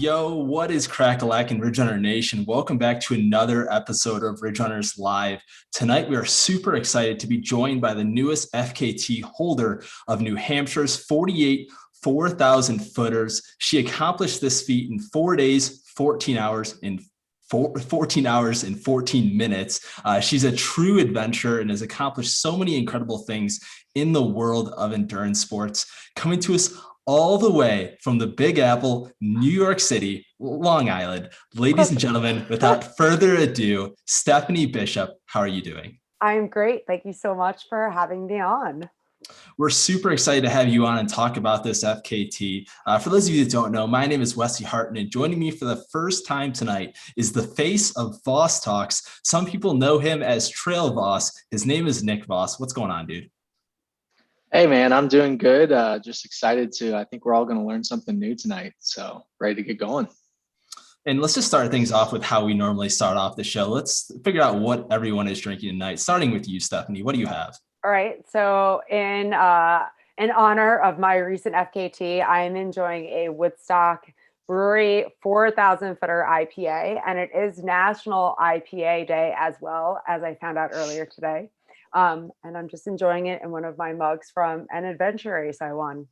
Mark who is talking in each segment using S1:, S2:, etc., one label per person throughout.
S1: Yo, what is crack-a-lack Ridge Runner Nation? Welcome back to another episode of Ridge Runners Live. Tonight, we are super excited to be joined by the newest FKT holder of New Hampshire's 48 4,000 footers. She accomplished this feat in 4 days, 14 hours, and 14 minutes. She's a true adventurer and has accomplished so many incredible things in the world of endurance sports. Coming to us all the way from the Big Apple, New York City, Long Island. Ladies and gentlemen, without further ado, Stefanie Bishop, how are you doing?
S2: I'm great. Thank you so much for having me on.
S1: We're super excited to have you on and talk about this FKT. For those of you that don't know, my name is Wesley Harton, and joining me for the first time tonight is the face of Voss Talks. Some people know him as Trail Voss. His name is Nick Voss. What's going on, dude?
S3: Hey man, I'm doing good. Just excited I think we're all going to learn something new tonight. So ready to get going.
S1: And let's just start things off with how we normally start off the show. Let's figure out what everyone is drinking tonight, starting with you, Stefanie. What do you have?
S2: All right. So in honor of my recent FKT, I am enjoying a Woodstock Brewery 4,000 footer IPA, and it is National IPA Day as well, as I found out earlier today. And I'm just enjoying it in one of my mugs from an adventure race I won.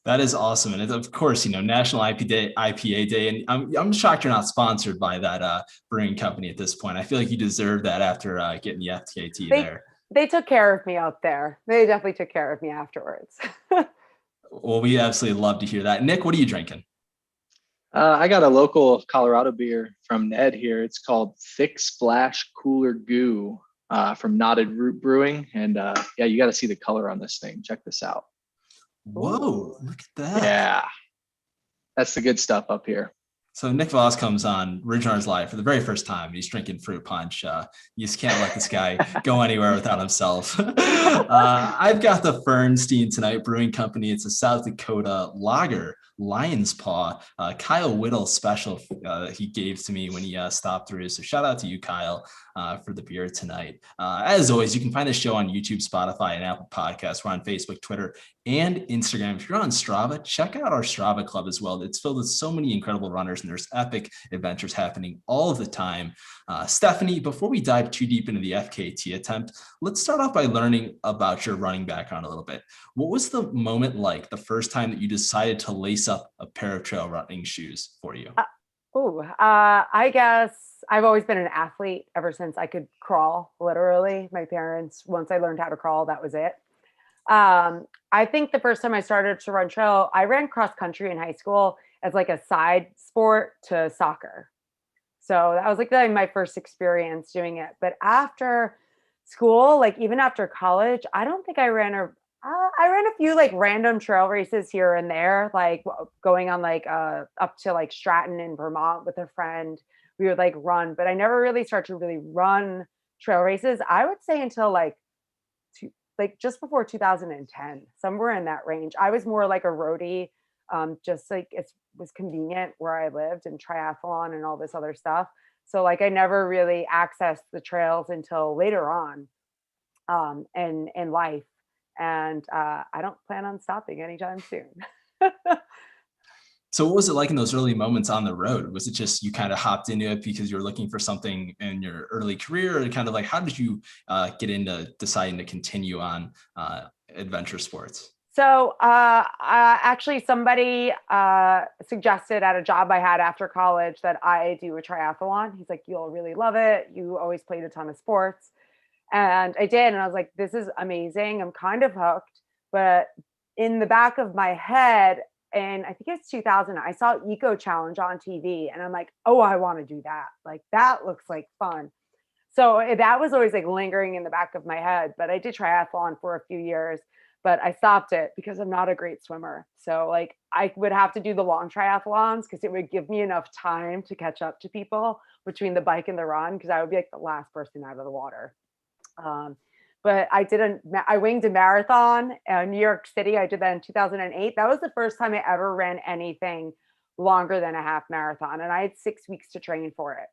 S1: That is awesome. And of course, National IPA Day. And I'm shocked you're not sponsored by that brewing company at this point. I feel like you deserve that after getting the FKT there.
S2: They took care of me out there. They definitely took care of me afterwards.
S1: Well, we absolutely love to hear that. Nick, what are you drinking?
S3: I got a local Colorado beer from Ned here. It's called Thick Splash Cooler Goo from Knotted Root Brewing. And yeah, you got to see the color on this thing. Check this out.
S1: Whoa, look at that.
S3: Yeah, that's the good stuff up here.
S1: So Nick Voss comes on Ridge Runners Live for the very first time. He's drinking fruit punch. You just can't let this guy go anywhere without himself. I've got the Fernstein Tonight Brewing Company. It's a South Dakota lager, Lion's Paw. Kyle Whittle special he gave to me when he stopped through. So shout out to you, Kyle, for the beer tonight. As always, you can find the show on YouTube, Spotify, and Apple Podcasts. We're on Facebook, Twitter, and Instagram. If you're on Strava, check out our Strava club as well. It's filled with so many incredible runners, and there's epic adventures happening all of the time. Stefanie, before we dive too deep into the FKT attempt, let's start off by learning about your running background a little bit. What was the moment like the first time that you decided to lace up a pair of trail running shoes for you?
S2: I guess I've always been an athlete ever since I could crawl, literally. My parents, once I learned how to crawl, that was it. I think the first time I started to run trail, I ran cross country in high school as like a side sport to soccer. So that was like my first experience doing it. But after school, like even after college, I don't think I ran a few like random trail races here and there, like going on like up to like Stratton in Vermont with a friend. We would like run, but I never really started to really run trail races. I would say until like just before 2010, somewhere in that range. I was more like a roadie, just like it was convenient where I lived, and triathlon and all this other stuff. So like I never really accessed the trails until later on in life. And I don't plan on stopping anytime soon.
S1: So what was it like in those early moments on the road? Was it just you kind of hopped into it because you were looking for something in your early career, or kind of like how did you get into deciding to continue on adventure sports?
S2: So actually somebody suggested at a job I had after college that I do a triathlon. He's like, you'll really love it. You always played a ton of sports. And I did. And I was like, this is amazing. I'm kind of hooked. But in the back of my head, and I think it's 2000, I saw Eco Challenge on TV, and I'm like, oh, I want to do that. Like, that looks like fun. So that was always like lingering in the back of my head. But I did triathlon for a few years, but I stopped it because I'm not a great swimmer. So like I would have to do the long triathlons because it would give me enough time to catch up to people between the bike and the run, because I would be like the last person out of the water. But I winged a marathon in New York City. I did that in 2008. That was the first time I ever ran anything longer than a half marathon. And I had 6 weeks to train for it,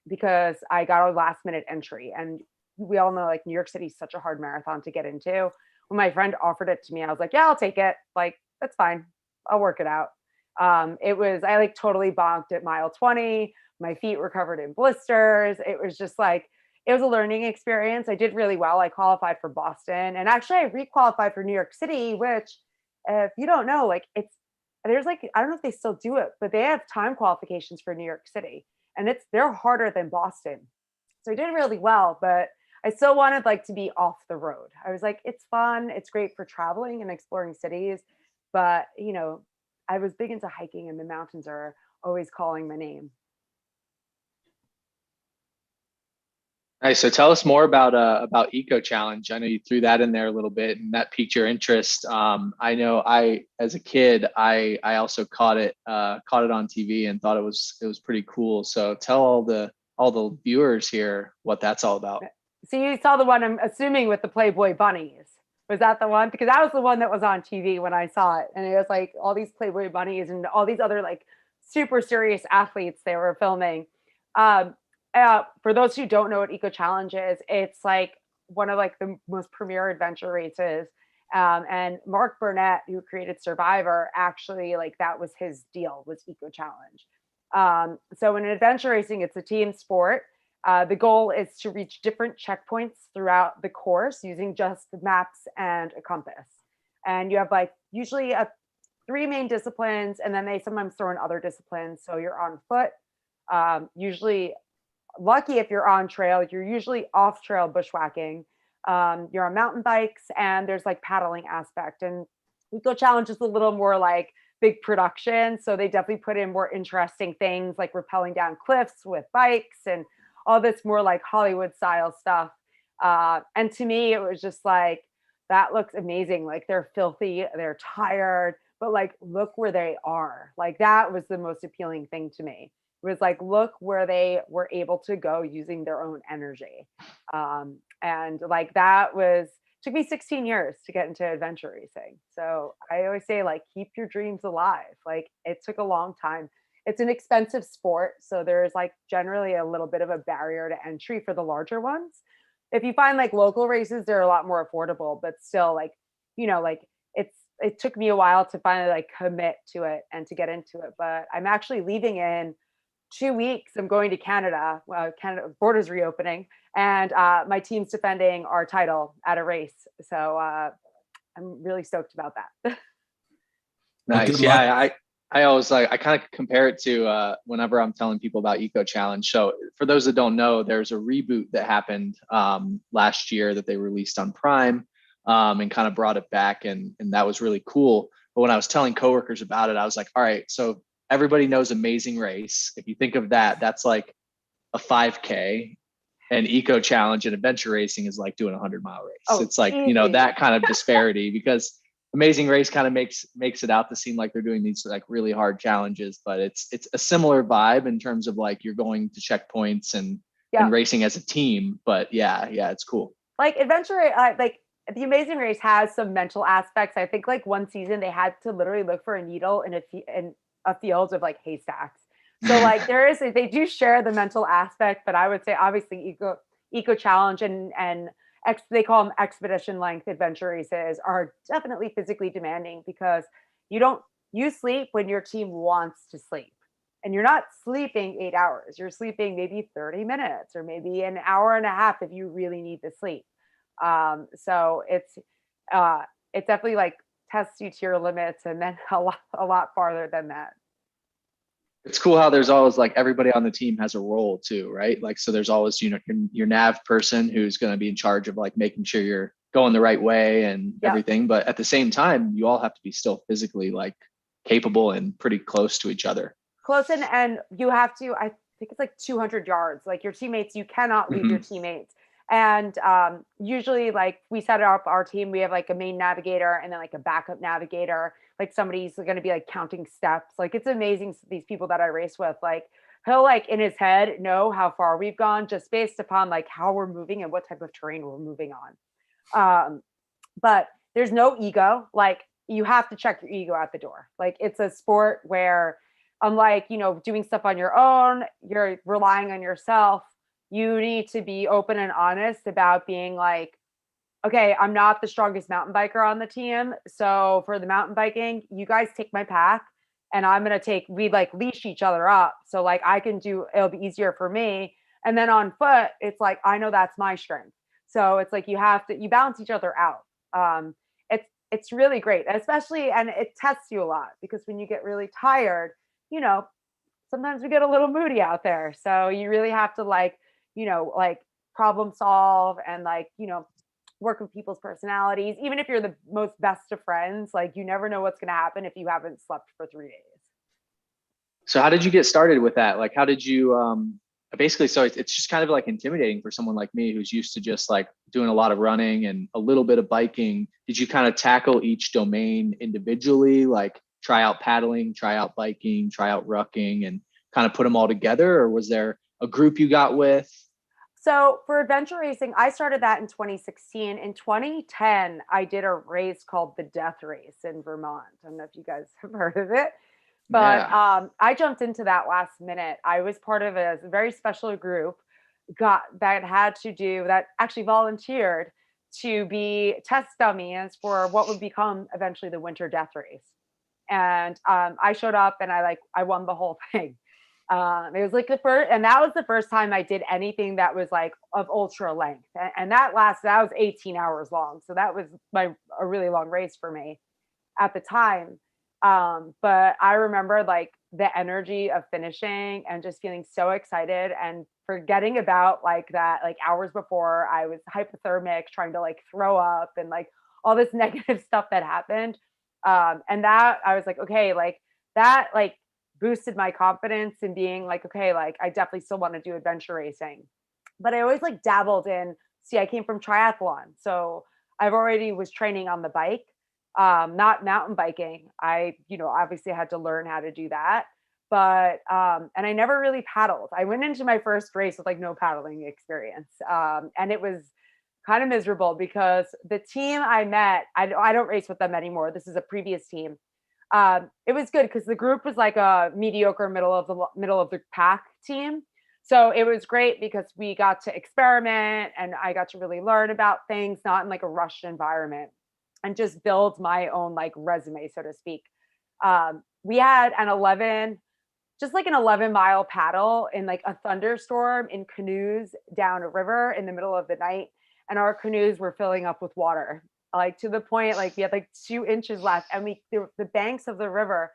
S2: because I got a last minute entry. And we all know like New York City is such a hard marathon to get into. When my friend offered it to me, I was like, yeah, I'll take it. Like, that's fine. I'll work it out. I like totally bonked at mile 20. My feet were covered in blisters. It was just like, it was a learning experience. I did really well. I qualified for Boston, and actually I re-qualified for New York City, which if you don't know, like there's like, I don't know if they still do it, but they have time qualifications for New York City, and they're harder than Boston. So I did really well, but I still wanted like to be off the road. I was like, it's fun. It's great for traveling and exploring cities. But, I was big into hiking, and the mountains are always calling my name.
S3: Nice. So tell us more about Eco Challenge. I know you threw that in there a little bit, and that piqued your interest. I know as a kid, I also caught it on TV and thought it was pretty cool. So tell all the viewers here what that's all about.
S2: So you saw the one, I'm assuming, with the Playboy bunnies. Was that the one? Because that was the one that was on TV when I saw it, and it was like all these Playboy bunnies and all these other like super serious athletes they were filming. For those who don't know what Eco Challenge is, it's like one of like the most premier adventure races. And Mark Burnett, who created Survivor, actually like that was his deal, was Eco Challenge. So in adventure racing, it's a team sport. The goal is to reach different checkpoints throughout the course using just maps and a compass. And you have like usually three main disciplines, and then they sometimes throw in other disciplines. So you're on foot, usually lucky if you're on trail, you're usually off trail bushwhacking. You're on mountain bikes, and there's like paddling aspect. And Eco Challenge is a little more like big production. So they definitely put in more interesting things like rappelling down cliffs with bikes and all this more like Hollywood style stuff. And to me, it was just like, that looks amazing. Like they're filthy, they're tired, but like, look where they are. Like that was the most appealing thing to me. It was like, look where they were able to go using their own energy. And like took me 16 years to get into adventure racing. So I always say like, keep your dreams alive. Like it took a long time. It's an expensive sport. So there's like generally a little bit of a barrier to entry for the larger ones. If you find like local races, they're a lot more affordable, but still like, like it took me a while to finally like commit to it and to get into it. But I'm actually leaving in 2 weeks. I'm going to Canada. Canada borders reopening, and my team's defending our title at a race. So I'm really stoked about that.
S3: Nice. Yeah, I always I kind of compare it to whenever I'm telling people about Eco Challenge. So for those that don't know, there's a reboot that happened last year that they released on Prime, and kind of brought it back, and that was really cool. But when I was telling coworkers about it, I was like, all right, so everybody knows Amazing Race. If you think of that, that's like a 5K, and Eco Challenge and adventure racing is like doing a 100-mile race. Oh, it's like, easy. That kind of disparity, because Amazing Race kind of makes it out to seem like they're doing these like really hard challenges, but it's a similar vibe in terms of like you're going to checkpoints and racing as a team. But yeah, it's cool.
S2: Like adventure, like the Amazing Race has some mental aspects. I think like one season they had to literally look for a needle in a field of like haystacks. So like they do share the mental aspect, but I would say obviously Eco Challenge and they call them expedition length adventure races are definitely physically demanding, because you sleep when your team wants to sleep, and you're not sleeping 8 hours. You're sleeping maybe 30 minutes or maybe an hour and a half if you really need to sleep. So it's definitely like tests you to your limits, and then a lot farther than that.
S3: It's cool how there's always like everybody on the team has a role too, right? Like, so there's always, your nav person who's going to be in charge of like making sure going the right way and
S2: Yeah.
S3: everything. But at the same time, you all have to be still physically like capable and pretty close to each other.
S2: Close in, and you have to, I think it's like 200 yards. Like your teammates, you cannot leave your teammates. And usually, like we set up our team, we have like a main navigator and then like a backup navigator. Like somebody's going to be like counting steps. Like it's amazing, these people that I race with. Like he'll like in his head know how far we've gone just based upon like how we're moving and what type of terrain we're moving on. But there's no ego. Like you have to check your ego at the door. Like it's a sport where, unlike, you know, doing stuff on your own, you're relying on yourself. You need to be open and honest about being like, okay, I'm not the strongest mountain biker on the team. So for the mountain biking, you guys take my pack and I'm going to we like leash each other up. So like I can do, it'll be easier for me. And then on foot, it's like, I know that's my strength. So it's like, you balance each other out. It's really great, especially, and it tests you a lot because when you get really tired, you know, sometimes we get a little moody out there. So you really have to like, you know, like problem solve and like, you know, work with people's personalities. Even if you're the most best of friends, like you never know what's going to happen if you haven't slept for 3 days.
S3: So how did you get started with that? Like, how did you, basically, so it's just kind of like intimidating for someone like me who's used to just like doing a lot of running and a little bit of biking. Did you kind of tackle each domain individually, like try out paddling, try out biking, try out rucking, and kind of put them all together? Or was there a group you got with?
S2: So for adventure racing, I started that in 2016. In 2010, I did a race called the Death Race in Vermont. I don't know if you guys have heard of it, but
S3: Yeah.
S2: I jumped into that last minute. I was part of a very special group that actually volunteered to be test dummies for what would become eventually the Winter Death Race. And I showed up and I won the whole thing. It was like that was the first time I did anything that was like of ultra length. And that was 18 hours long. So that was a really long race for me at the time. But I remember like the energy of finishing and just feeling so excited and forgetting about like that, like hours before I was hypothermic, trying to like throw up and like all this negative stuff that happened. And that I was like, okay, like that, like boosted my confidence in being like, okay, like I definitely still want to do adventure racing. But I always like dabbled in, I came from triathlon. So I've already was training on the bike, not mountain biking. I, you know, obviously had to learn how to do that. But and I never really paddled. I went into my first race with like no paddling experience. And it was kind of miserable because the team I met, I don't race with them anymore. This is a previous team. It was good because the group was like a mediocre middle of the pack team. So it was great because we got to experiment and I got to really learn about things, not in like a rushed environment, and just build my own like resume, so to speak. We had just like an 11-mile paddle in like a thunderstorm in canoes down a river in the middle of the night. And our canoes were filling up with water, like to the point, like we had like 2 inches left and the banks of the river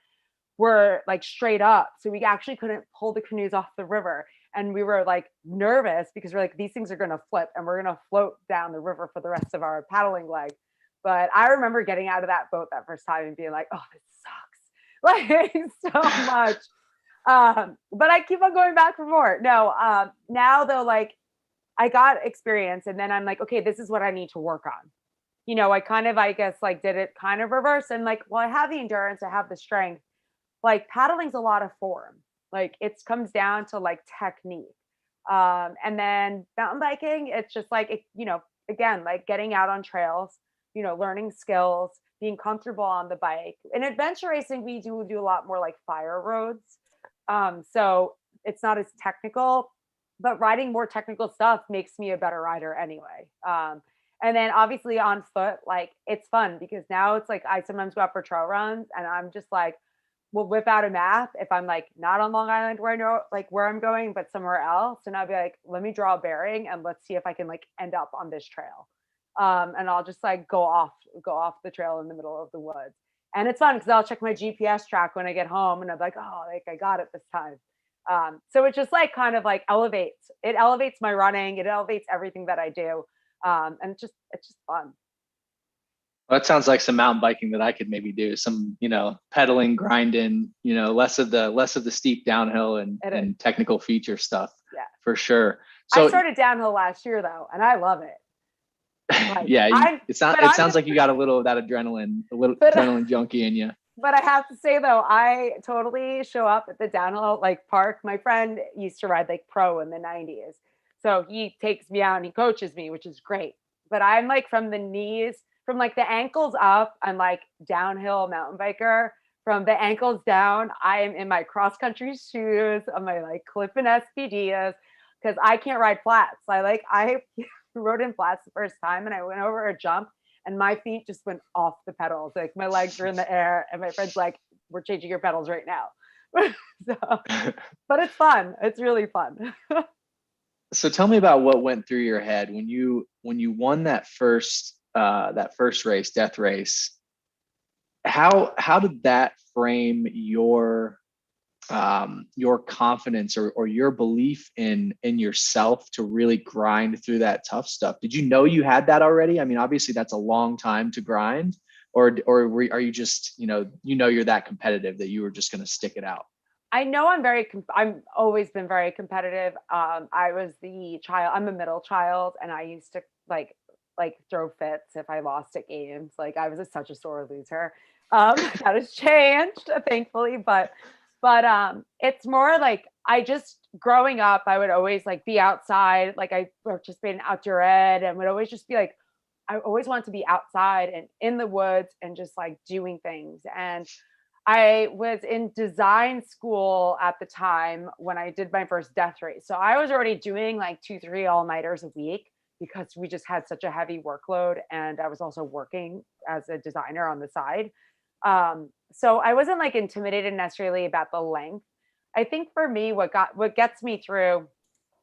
S2: were like straight up. So we actually couldn't pull the canoes off the river. And we were like nervous because we're like, these things are going to flip and we're going to float down the river for the rest of our paddling leg. But I remember getting out of that boat that first time and being like, oh, this sucks like so much. But I keep on going back for more. No, now though, like I got experience and then I'm like, okay, this is what I need to work on. You know, I guess like did it kind of reverse and like, well, I have the endurance, I have the strength. Like paddling's a lot of form. Like it comes down to like technique. And then mountain biking, it's just like, you know, again, like getting out on trails, you know, learning skills, being comfortable on the bike. In adventure racing, we do a lot more like fire roads. So it's not as technical, but riding more technical stuff makes me a better rider anyway. And then obviously on foot, like it's fun because now it's like I sometimes go out for trail runs and I'm just like, we'll whip out a map if I'm like not on Long Island where I know like where I'm going, but somewhere else. And I'll be like, let me draw a bearing and let's see if I can like end up on this trail. And I'll just like go off the trail in the middle of the woods. And it's fun because I'll check my GPS track when I get home and I'm like, oh, like I got it this time. So it just like kind of like elevates my running. It elevates everything that I do. And it's just fun.
S3: Well, that sounds like some mountain biking that I could maybe do. Some, pedaling, grinding, less of the steep downhill and technical feature stuff.
S2: Yeah.
S3: For sure.
S2: I
S3: So
S2: started downhill last year though, and I love it. Like,
S3: yeah, it sounds like you got a little of that adrenaline junkie in you.
S2: But I have to say though, I totally show up at the downhill like park. My friend used to ride like pro in the 90s. So he takes me out and he coaches me, which is great. But I'm like from the knees, from like the ankles up, I'm like downhill mountain biker. From the ankles down, I am in my cross country shoes, on my like Clifton SPDs, because I can't ride flats. I rode in flats the first time and I went over a jump and my feet just went off the pedals. Like my legs were in the air, and my friend's like, "We're changing your pedals right now." So, but it's fun. It's really fun.
S3: So tell me about what went through your head when you won that first race, death race. How did that frame your confidence or your belief in yourself to really grind through that tough stuff? Did you know you had that already? I mean, obviously that's a long time to grind, or are you just, you're that competitive that you were just going to stick it out?
S2: I know I'm always been very competitive. I was the child, I'm a middle child, and I used to like throw fits if I lost at games. Like I was such a sore loser. That has changed, thankfully, but it's more like I just growing up, I would always like be outside. Like I participated in outdoor ed and would always just be like, I always wanted to be outside and in the woods and just like doing things. And I was in design school at the time when I did my first death race. So I was already doing like 2, 3 all-nighters a week because we just had such a heavy workload. And I was also working as a designer on the side. So I wasn't like intimidated necessarily about the length. I think for me, what gets me through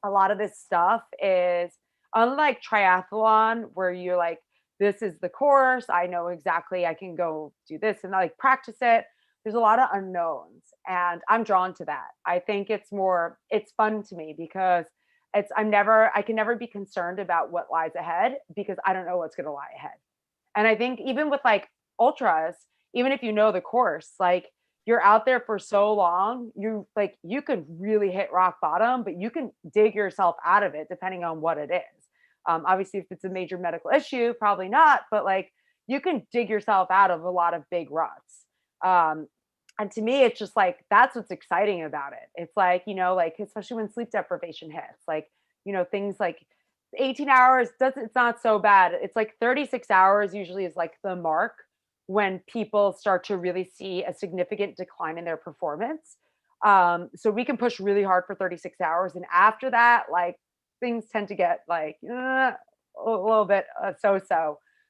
S2: a lot of this stuff is, unlike triathlon where you're like, this is the course, I know exactly I can go do this and like practice it. There's a lot of unknowns and I'm drawn to that. I think it's fun to me because I can never be concerned about what lies ahead because I don't know what's going to lie ahead. And I think even with like ultras, even if you know the course, like you're out there for so long, you could really hit rock bottom, but you can dig yourself out of it depending on what it is. Obviously, if it's a major medical issue, probably not, but like you can dig yourself out of a lot of big ruts. Um, and to me, it's just like that's what's exciting about it. It's like, like especially when sleep deprivation hits, like, things like 18 hours it's not so bad. It's like 36 hours usually is like the mark when people start to really see a significant decline in their performance. So we can push really hard for 36 hours. And after that, like things tend to get like a little bit so.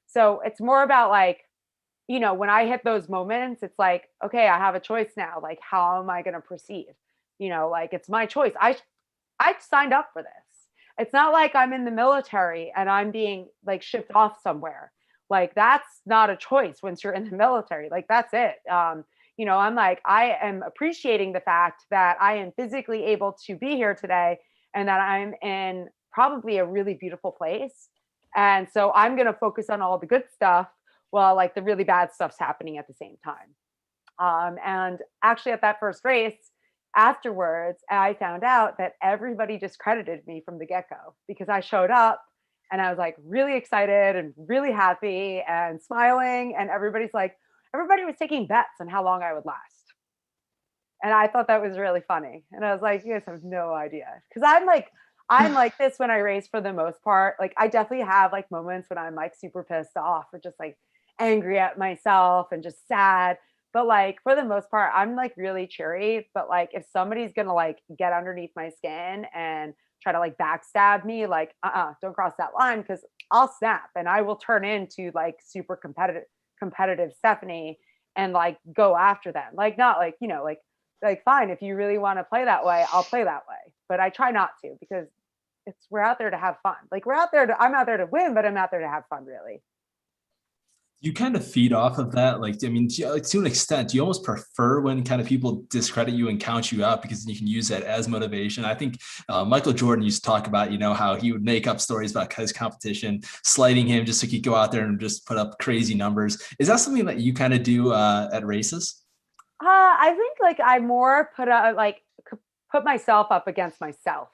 S2: So it's more about like, when I hit those moments, it's like, okay, I have a choice now. Like, how am I going to proceed? Like it's my choice. I signed up for this. It's not like I'm in the military and I'm being like shipped off somewhere. Like that's not a choice once you're in the military. Like that's it. I'm like, I am appreciating the fact that I am physically able to be here today and that I'm in probably a really beautiful place. And so I'm going to focus on all the good stuff while like the really bad stuff's happening at the same time. And actually at that first race, afterwards, I found out that everybody discredited me from the get-go because I showed up and I was like really excited and really happy and smiling. And everybody was taking bets on how long I would last. And I thought that was really funny. And I was like, you guys have no idea. Because I'm like this when I race for the most part. Like I definitely have like moments when I'm like super pissed off or just like angry at myself and just sad. But like for the most part, I'm like really cheery. But like if somebody's gonna like get underneath my skin and try to like backstab me, like don't cross that line because I'll snap and I will turn into like super competitive Stefanie and like go after them. Like not like, like fine, if you really want to play that way, I'll play that way. But I try not to because we're out there to have fun. Like I'm out there to win, but I'm out there to have fun really.
S1: You kind of feed off of that. Like, I mean, to an extent, do you almost prefer when kind of people discredit you and count you out because you can use that as motivation? I think Michael Jordan used to talk about, how he would make up stories about his competition, slighting him just so he could go out there and just put up crazy numbers. Is that something that you kind of do at races?
S2: I think like I more put myself up against myself.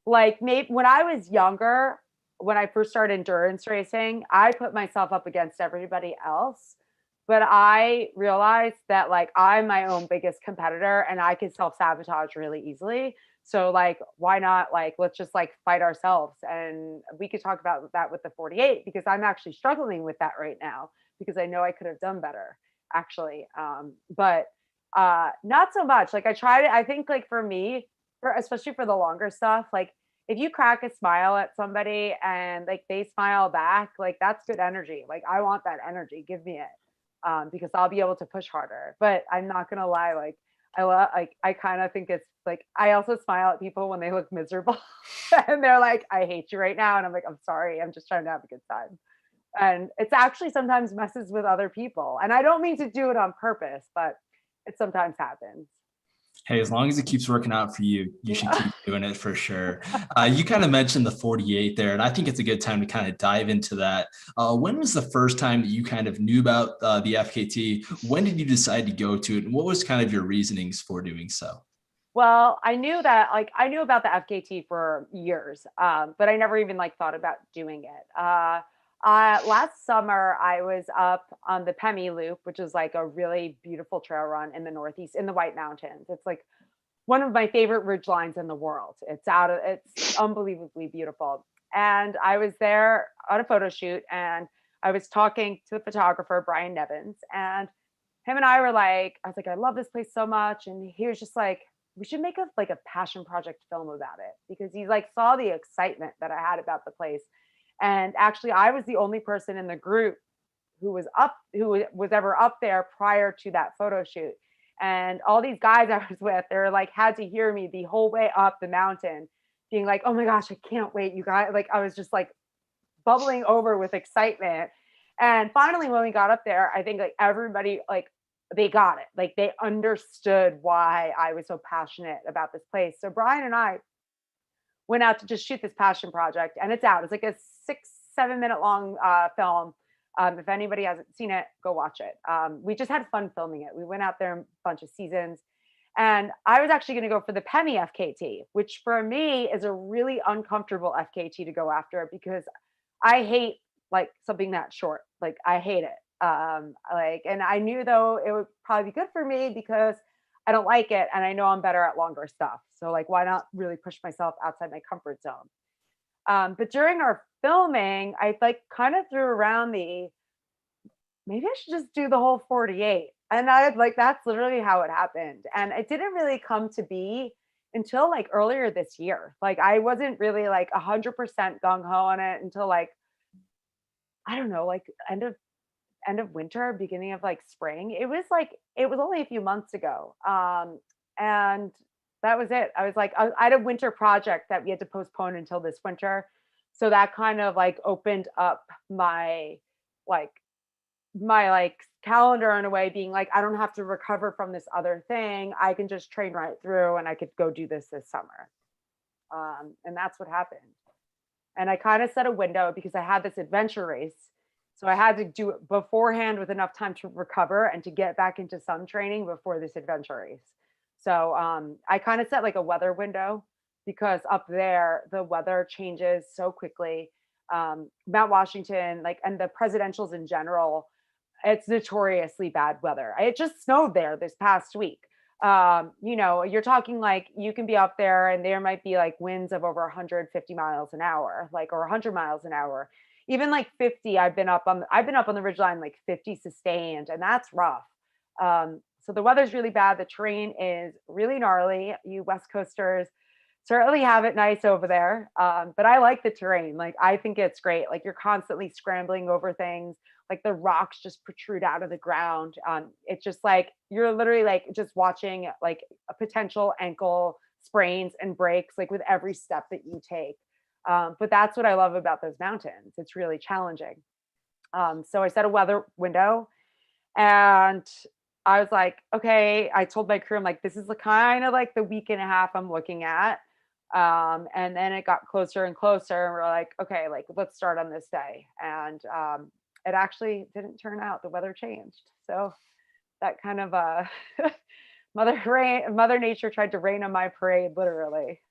S2: Like maybe when I was younger, when I first started endurance racing, I put myself up against everybody else. But I realized that like I'm my own biggest competitor and I can self-sabotage really easily. So like why not like let's just like fight ourselves, and we could talk about that with the 48 because I'm actually struggling with that right now because I know I could have done better actually. But not so much. Like I tried it. I think like for me, especially for the longer stuff, like if you crack a smile at somebody and like they smile back, like that's good energy. Like I want that energy. Give me it. Because I'll be able to push harder. But I'm not gonna lie, I kind of think it's like I also smile at people when they look miserable and they're like, I hate you right now. And I'm like, I'm sorry, I'm just trying to have a good time. And it's actually sometimes messes with other people. And I don't mean to do it on purpose, but it sometimes happens.
S1: Hey, as long as it keeps working out for you, you should
S2: Yeah.
S1: keep doing it for sure. You kind of mentioned the 48 there, and I think it's a good time to kind of dive into that. When was the first time that you kind of knew about the FKT? When did you decide to go to it? And what was kind of your reasonings for doing so?
S2: Well, I knew about the FKT for years, but I never even like thought about doing it. Last summer, I was up on the Pemi Loop, which is like a really beautiful trail run in the Northeast in the White Mountains. It's like one of my favorite ridge lines in the world. It's unbelievably beautiful. And I was there on a photo shoot and I was talking to the photographer, Brian Nevins, and him and I were like, I was like, I love this place so much. And he was just like, we should make a passion project film about it because he like saw the excitement that I had about the place. And actually I was the only person in the group who was ever up there prior to that photo shoot. And all these guys I was with, they're like had to hear me the whole way up the mountain, being like, "Oh my gosh, I can't wait, you guys!" Like I was just like bubbling over with excitement. And finally, when we got up there, I think like everybody like they got it, like they understood why I was so passionate about this place. So Brian and I went out to just shoot this passion project, and it's out. It's like a 6-7 minute long film. If anybody hasn't seen it, go watch it. We just had fun filming it. We went out there a bunch of seasons, and I was actually going to go for the Pemi FKT, which for me is a really uncomfortable FKT to go after because I hate like something that short. Like I hate it. And I knew though it would probably be good for me because I don't like it, and I know I'm better at longer stuff. So like, why not really push myself outside my comfort zone? But during our filming, I like kind of threw around the maybe I should just do the whole 48. And I like that's literally how it happened. And it didn't really come to be until like earlier this year. Like I wasn't really like 100% gung ho on it until like I don't know, like end of winter, beginning of like spring. It was only a few months ago. And that was it. I was like, I had a winter project that we had to postpone until this winter. So that kind of like opened up like my like calendar in a way, being like, I don't have to recover from this other thing. I can just train right through and I could go do this summer. And that's what happened. And I kind of set a window because I had this adventure race. So I had to do it beforehand with enough time to recover and to get back into some training before this adventure race. So I kind of set like a weather window because up there the weather changes so quickly. Mount Washington, like, and the presidentials in general, it's notoriously bad weather. It just snowed there this past week. You're talking like you can be up there and there might be like winds of over 150 miles an hour, like or 100 miles an hour. Even like 50, I've been up on the ridgeline like 50 sustained, and that's rough. So the weather's really bad. The terrain is really gnarly. You West Coasters certainly have it nice over there. But I like the terrain. Like I think it's great. Like you're constantly scrambling over things. Like the rocks just protrude out of the ground. It's just like you're literally like just watching like a potential ankle sprains and breaks like with every step that you take. But that's what I love about those mountains. It's really challenging. So I set a weather window, and I was like, okay, I told my crew, I'm like, this is the kind of like the week and a half I'm looking at. And then it got closer and closer, and we're like, okay, like let's start on this day. And it actually didn't turn out. The weather changed. So that kind of Mother Nature tried to rain on my parade, literally.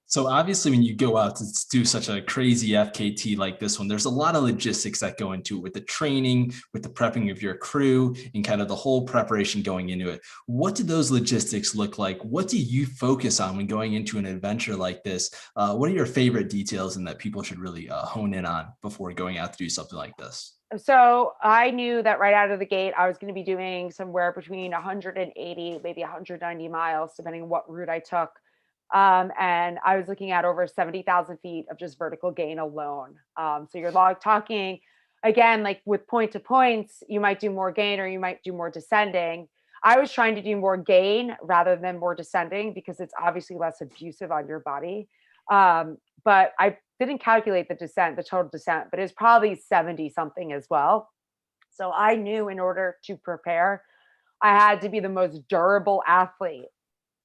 S1: So obviously, when you go out to do such a crazy FKT like this one, there's a lot of logistics that go into it with the training, with the prepping of your crew, and kind of the whole preparation going into it. What do those logistics look like? What do you focus on when going into an adventure like this? What are your favorite details and that people should really hone in on before going out to do something like this?
S2: So I knew that right out of the gate, I was going to be doing somewhere between 180, maybe 190 miles, depending on what route I took. And I was looking at over 70,000 feet of just vertical gain alone. So you're talking again, like with point to points, you might do more gain or you might do more descending. I was trying to do more gain rather than more descending because it's obviously less abusive on your body. But I didn't calculate the descent, the total descent, but it's probably 70 something as well. So I knew in order to prepare, I had to be the most durable athlete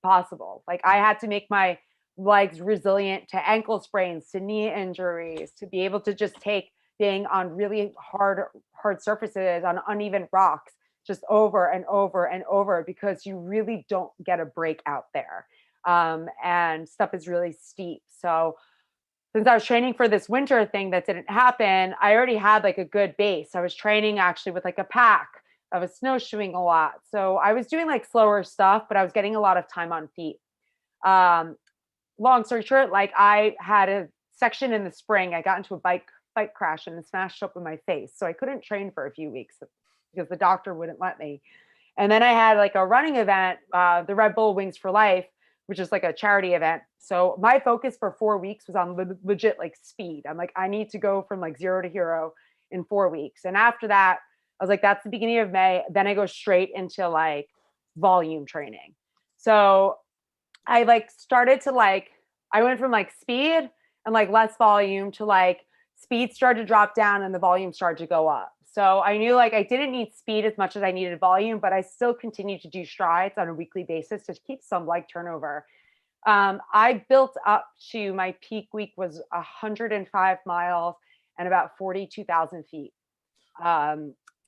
S2: possible. Like I had to make my legs resilient to ankle sprains, to knee injuries, to be able to just take being on really hard surfaces on uneven rocks just over and over and over because you really don't get a break out there. And stuff is really steep. So since I was training for this winter thing that didn't happen, I already had like a good base. I was training actually with like a pack. I was snowshoeing a lot. So I was doing like slower stuff, but I was getting a lot of time on feet. Um, Long story short, like I had a section in the spring. I got into a bike crash and smashed up in my face. So I couldn't train for a few weeks because the doctor wouldn't let me. And then I had like a running event, the Red Bull Wings for Life, which is like a charity event. So my focus for 4 weeks was on legit like speed. I'm like, I need to go from like 0 to hero in 4 weeks. And after that, I was like, that's the beginning of May. Then I go straight into like volume training. So I like started to like, I went from like speed and like less volume to like speed started to drop down and the volume started to go up. So I knew like I didn't need speed as much as I needed volume, but I still continued to do strides on a weekly basis to keep some leg turnover. I built up to my peak week was 105 miles and about 42,000 feet.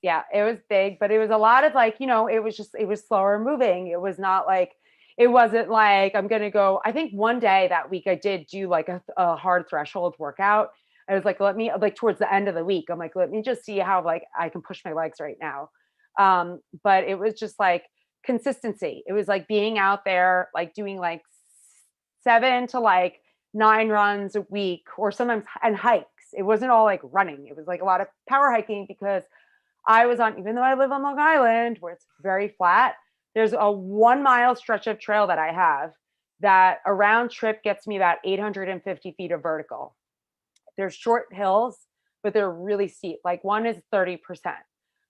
S2: Yeah, it was big, but it was a lot of like, it was slower moving. It was not like, it wasn't like I'm going to go. I think one day that week I did do like a hard threshold workout. I was like, let me like towards the end of the week, I'm like, let me just see how like I can push my legs right now. But it was just like consistency. It was like being out there, like doing like 7 to like 9 runs a week or sometimes and hikes. It wasn't all like running. It was like a lot of power hiking because I was on, even though I live on Long Island where it's very flat, there's a 1 mile stretch of trail that I have that a round trip gets me about 850 feet of vertical. There's short hills, but they're really steep. Like one is 30%.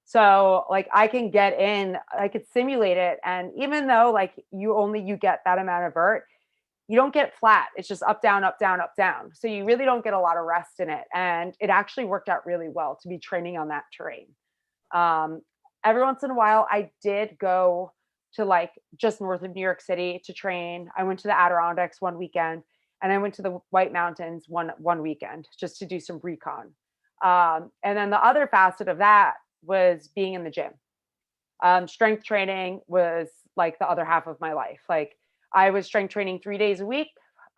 S2: So like I can get in, I could simulate it. And even though like you get that amount of vert, you don't get flat. It's just up, down, up, down, up, down. So you really don't get a lot of rest in it. And it actually worked out really well to be training on that terrain. Every once in a while, I did go to like just north of New York City to train. I went to the Adirondacks one weekend and I went to the White Mountains one weekend just to do some recon. And then the other facet of that was being in the gym. Strength training was like the other half of my life. Like I was strength training 3 days a week,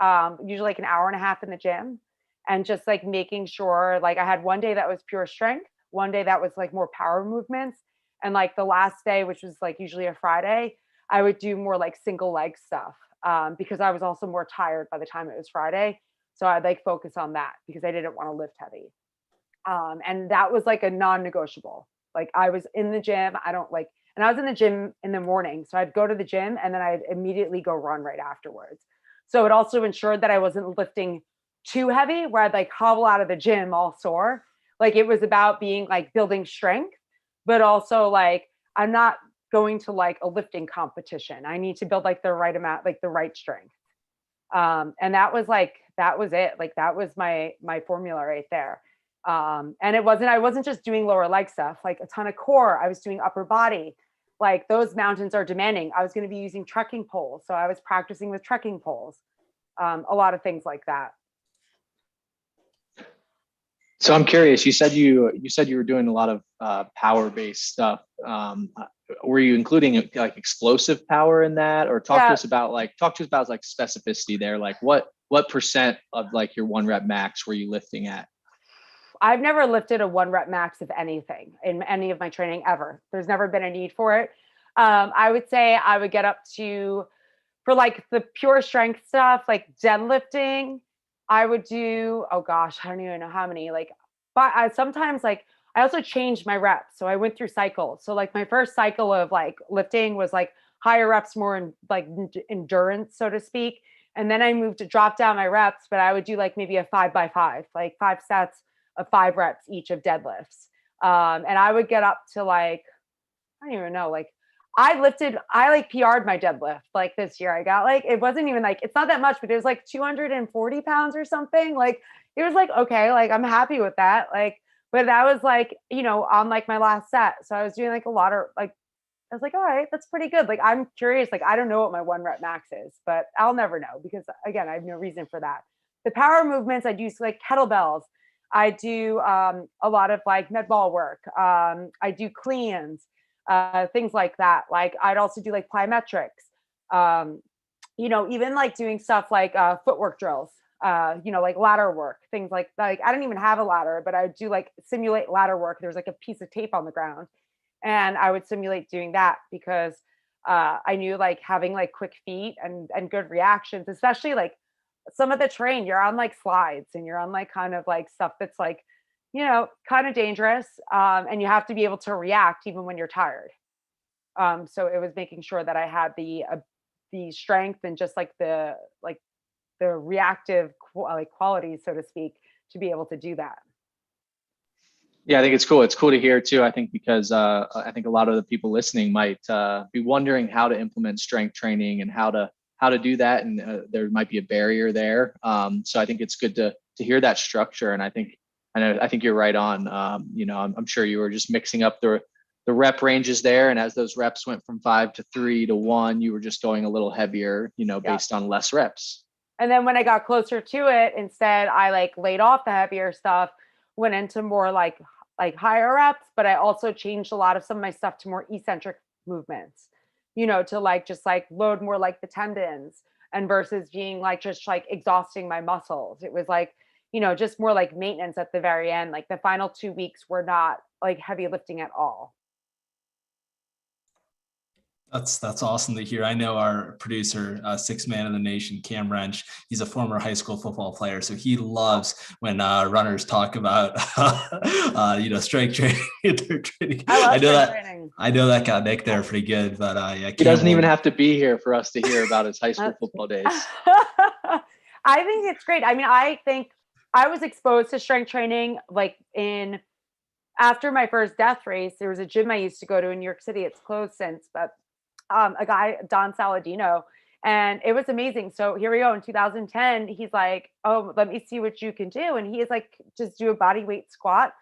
S2: usually like an hour and a half in the gym, and just like making sure like I had one day that was pure strength, one day that was like more power movements, and like the last day, which was like usually a Friday, I would do more like single leg stuff because I was also more tired by the time it was Friday. So I'd like focus on that because I didn't want to lift heavy. And that was like a non-negotiable. Like I was in the gym. And I was in the gym in the morning. So I'd go to the gym and then I'd immediately go run right afterwards. So it also ensured that I wasn't lifting too heavy where I'd like hobble out of the gym all sore. Like it was about being like building strength, but also like I'm not going to like a lifting competition. I need to build like the right amount, like the right strength. And that was it. Like that was my formula right there. And I wasn't just doing lower leg stuff, like a ton of core. I was doing upper body. Like those mountains are demanding. I was going to be using trekking poles. So I was practicing with trekking poles, a lot of things like that.
S3: So I'm curious, you said you were doing a lot of power-based stuff. Were you including like explosive power in that, or talk to us about like specificity there? Like what percent of like your 1 rep max were you lifting at?
S2: I've never lifted a 1 rep max of anything in any of my training ever. There's never been a need for it. I would say I would get up to, for like the pure strength stuff, like deadlifting, I would do, oh gosh, I don't even know how many, like, but sometimes like, I also changed my reps. So I went through cycles. So like my first cycle of like lifting was like higher reps, more in like endurance, so to speak. And then I moved to drop down my reps, but I would do like maybe a 5x5, like 5 sets of 5 reps each of deadlifts. And I would get up to like, I don't even know, like I like PR'd my deadlift like this year. I got like, it wasn't even like, it's not that much, but it was like 240 pounds or something. Like it was like, okay, like I'm happy with that. Like, but that was like, you know, on like my last set. So I was doing like a lot of like, I was like, all right, that's pretty good. Like, I'm curious. Like, I don't know what my 1 rep max is, but I'll never know because again, I have no reason for that. The power movements, I do like kettlebells. I do a lot of like med ball work. I do cleans, things like that. Like I'd also do like plyometrics, you know, even like doing stuff like footwork drills, you know, like ladder work, things like I don't even have a ladder, but I would do like simulate ladder work. There's like a piece of tape on the ground and I would simulate doing that because I knew like having like quick feet and good reactions, especially like some of the terrain, you're on like slides and you're on like kind of like stuff that's like, you know, kind of dangerous. And you have to be able to react even when you're tired. So it was making sure that I had the strength and just like the reactive like qualities, so to speak, to be able to do that.
S3: Yeah, I think it's cool. It's cool to hear too. I think because I think a lot of the people listening might be wondering how to implement strength training and how to do that, and there might be a barrier there. So I think it's good to hear that structure, and I think you're right on. You know, I'm sure you were just mixing up the rep ranges there, and as those reps went from 5 to 3 to 1, you were just going a little heavier, you know, based on less reps.
S2: And then when I got closer to it, instead I like laid off the heavier stuff, went into more like higher reps, but I also changed a lot of some of my stuff to more eccentric movements, you know, to like just like load more like the tendons and versus being like just like exhausting my muscles. It was like, you know, just more like maintenance at the very end. Like the final 2 weeks were not like heavy lifting at all.
S1: That's awesome to hear. I know our producer, sixth man of the nation, Cam Wrench. He's a former high school football player, so he loves when runners talk about you know, strength training.
S2: I know that training.
S1: I know that got Nick there pretty good, but yeah,
S3: he doesn't even have to be here for us to hear about his high school football days.
S2: I think it's great. I mean, I think I was exposed to strength training like after my first death race. There was a gym I used to go to in New York City. It's closed since, but a guy, Don Saladino, and it was amazing. So here we go in 2010. He's like, oh, let me see what you can do. And he is like, just do a body weight squat.